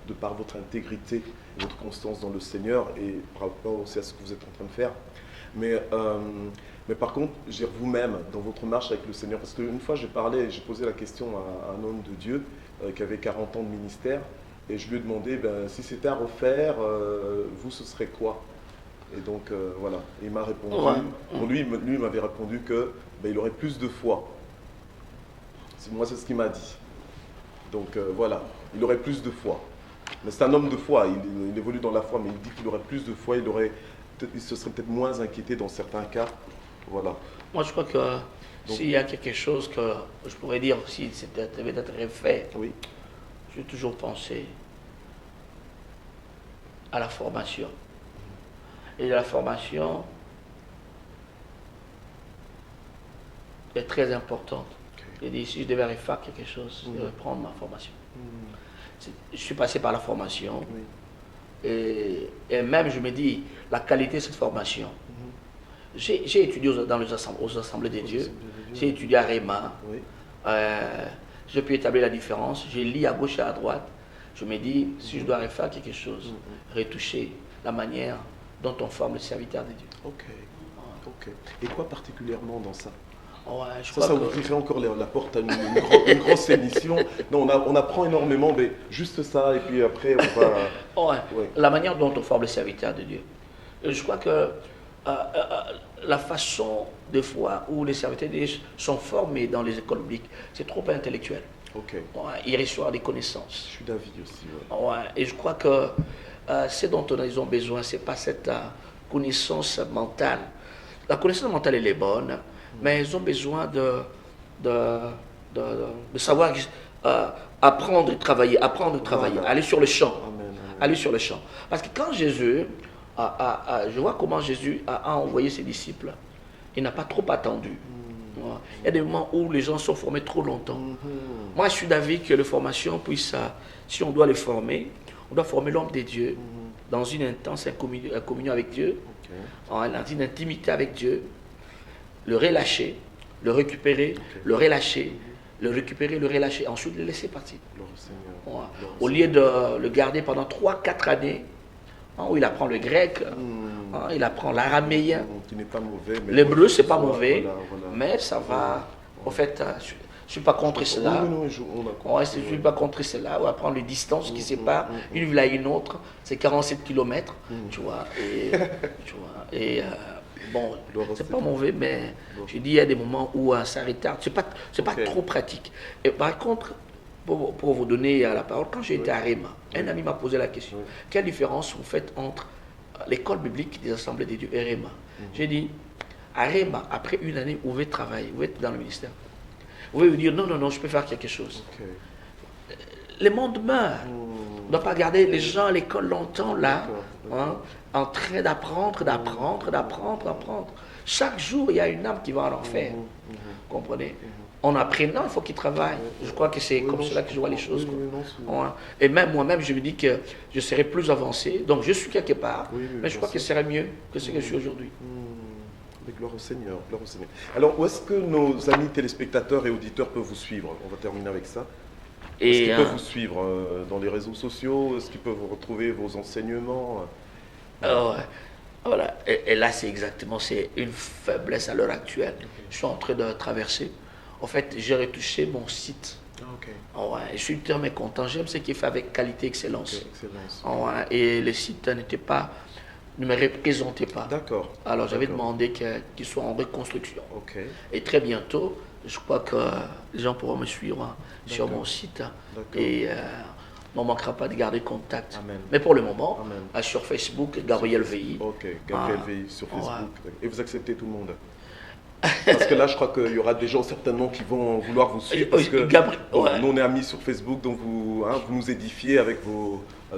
de par votre intégrité et votre constance dans le Seigneur et par rapport aussi à ce que vous êtes en train de faire. Mais par contre, je veux dire, vous-même, dans votre marche avec le Seigneur, parce qu'une fois j'ai posé la question à un homme de Dieu qui avait 40 ans de ministère, et je lui ai demandé, ben, si c'était à refaire, vous, ce serait quoi? Et donc, voilà, il m'a répondu, bon, lui, il m'avait répondu que ben, il aurait plus de foi. Moi, c'est ce qu'il m'a dit. Donc, voilà, il aurait plus de foi. Mais c'est un homme de foi, il évolue dans la foi, mais il dit qu'il aurait plus de foi, il se serait peut-être moins inquiété dans certains cas. Voilà. Moi, je crois que s'il y a quelque chose que je pourrais dire, si c'était devait être fait, Oui. j'ai toujours pensé à la formation. Et la formation est très importante. J'ai dit, si je devais faire quelque chose, je devrais prendre ma formation. Je suis passé par la formation. Oui. Et même, je me dis, la qualité de cette formation. J'ai étudié aux Assemblées des Dieux. J'ai étudié à Réma. Oui. J'ai pu établir la différence. J'ai lu à gauche et à droite. Je me dis, si je dois refaire quelque chose, retoucher la manière dont on forme le serviteur de Dieu. Ok. Ok. Et quoi particulièrement dans ça? Ouais, je Ça crois que ouvrirait encore la porte à une grosse émission. Non, on apprend énormément, mais juste ça, et puis après, on va... Ouais. la manière dont on forme le serviteur de Dieu. Je crois que la façon, des fois, où les serviteurs de Dieu sont formés dans les écoles bibliques, c'est trop intellectuel. Ok. Ouais, ils reçoivent des connaissances. Je suis d'avis aussi. Ouais. Ouais, et je crois que ce dont ils ont besoin, ce n'est pas cette connaissance mentale. La connaissance mentale, elle est bonne, mais ils ont besoin de savoir apprendre et travailler, Voilà. aller sur le champ. Amen, amen. Aller sur le champ. Parce que quand Jésus, je vois comment Jésus a envoyé ses disciples, il n'a pas trop attendu. Ouais. Il y a des moments où les gens sont formés trop longtemps. Moi, je suis d'avis que les formations puissent, si on doit les former, on doit former l'homme de Dieu dans une intense communion avec Dieu, dans une intimité avec Dieu, le relâcher, le récupérer, le relâcher, le récupérer, le relâcher, ensuite le laisser partir. Ouais. Au lieu de le garder pendant 3-4 années, où il apprend le grec, il apprend l'araméen. Qui n'est pas mauvais. L'hébreu, c'est pas mauvais, voilà. mais ça va. En fait, je ne suis pas contre cela. Je ne suis pas contre cela. On va prendre les distances qui séparent une ville à une autre. C'est 47 km. Tu vois. Bon, c'est pas mauvais, mais je dis il y a des moments où ça retarde. C'est pas trop pratique. Et par contre, pour vous donner la parole, quand j'ai été à Réma, un ami m'a posé la question. Quelle différence vous faites entre l'école biblique des Assemblées des Dieux et Réma? J'ai dit, à Réma, après une année, vous pouvez travailler, vous êtes dans le ministère. Vous pouvez vous dire, non, je peux faire quelque chose. Le monde meurt. On ne doit pas garder les gens à l'école longtemps là, en train d'apprendre. Chaque jour, il y a une âme qui va en enfer. Vous comprenez? En apprenant, il faut qu'il travaille. Je crois que c'est comme cela que je vois les choses. Et même moi-même, je me dis que je serai plus avancé. Donc je suis quelque part, mais je crois que ce serait mieux que ce que je suis aujourd'hui. Gloire au Seigneur, gloire au Seigneur. Alors, où est-ce que nos amis téléspectateurs et auditeurs peuvent vous suivre? On va terminer avec ça. Est-ce qu'ils peuvent vous suivre dans les réseaux sociaux? Est-ce qu'ils peuvent retrouver vos enseignements? Voilà. Et là, c'est une faiblesse à l'heure actuelle. Je suis en train de traverser. En fait, j'ai retouché mon site. Je suis tellement mécontent. J'aime ce qui est fait avec qualité, excellence. Et le site ne me représentait pas. D'accord. Alors j'avais demandé qu'il soit en reconstruction. Et très bientôt, je crois que les gens pourront me suivre sur mon site. Et on ne manquera pas de garder contact. Amen. Mais pour le moment, Amen. sur Facebook, Gabriel VI. Ok, Gabriel VI sur Facebook. Et vous acceptez tout le monde? Parce que là, je crois qu'il y aura des gens certainement qui vont vouloir vous suivre. Parce que nous, on est amis sur Facebook, donc vous nous édifiez avec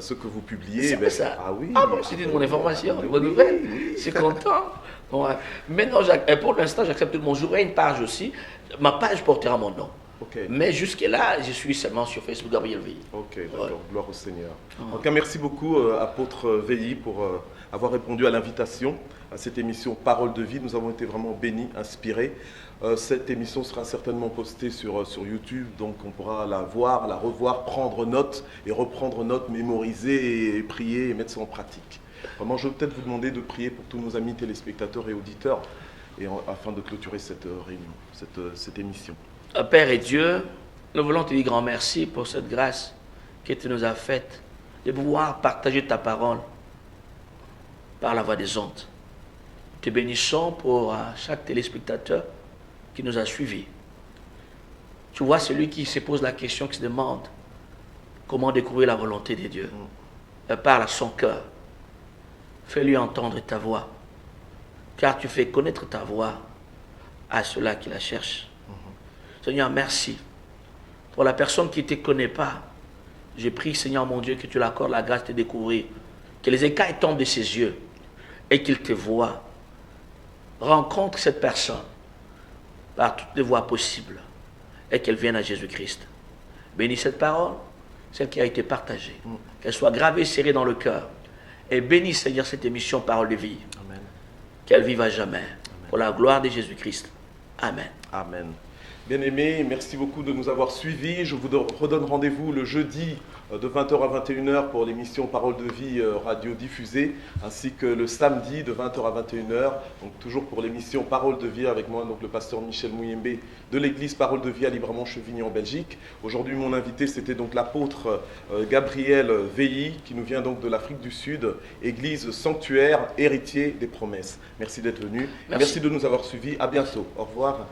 ce que vous publiez. C'est ça. Ah oui. Ah bon, c'est une bonne information, une bonne nouvelle. Je suis content. Ouais. Mais non, pour l'instant, j'accepte tout le monde. J'aurai une page aussi. Ma page portera mon nom. Okay. Mais jusque-là, je suis seulement sur Facebook, Gabriel VI. Ok, d'accord. Gloire au Seigneur. En tout cas, merci beaucoup, apôtre VI, pour avoir répondu à l'invitation à cette émission Parole de vie. Nous avons été vraiment bénis, inspirés. Cette émission sera certainement postée sur YouTube, donc on pourra la voir, la revoir, prendre note et reprendre note, mémoriser et prier et mettre ça en pratique. Vraiment, je vais peut-être vous demander de prier pour tous nos amis téléspectateurs et auditeurs afin de clôturer cette réunion, cette émission. Père et Dieu, nous voulons te dire grand merci pour cette grâce que tu nous as faite de pouvoir partager ta parole par la voix des ondes. Te bénissons pour chaque téléspectateur qui nous a suivis. Tu vois celui qui se pose la question, qui se demande comment découvrir la volonté de Dieu. Parle à son cœur. Fais-lui entendre ta voix. Car tu fais connaître ta voix à ceux-là qui la cherchent. Seigneur, merci. Pour la personne qui ne te connaît pas, je prie, Seigneur mon Dieu, que tu l'accordes la grâce de te découvrir. Que les écailles tombent de ses yeux et qu'il te voie. Rencontre cette personne par toutes les voies possibles et qu'elle vienne à Jésus-Christ. Bénis cette parole, celle qui a été partagée. Qu'elle soit gravée, serrée dans le cœur. Et bénis, Seigneur, cette émission Parole de vie. Amen. Qu'elle vive à jamais. Amen. Pour la gloire de Jésus-Christ. Amen. Amen. Bien-aimés, merci beaucoup de nous avoir suivis. Je vous redonne rendez-vous le jeudi de 20h à 21h pour l'émission Parole de vie radio diffusée, ainsi que le samedi de 20h à 21h, donc toujours pour l'émission Parole de vie avec moi, donc le pasteur Michel Mouyembe de l'église Parole de vie à Libremont-Chevigny en Belgique. Aujourd'hui, mon invité, c'était donc l'apôtre Gabriel VI, qui nous vient donc de l'Afrique du Sud, église sanctuaire, héritier des promesses. Merci d'être venu. Merci de nous avoir suivis. À bientôt. Au revoir.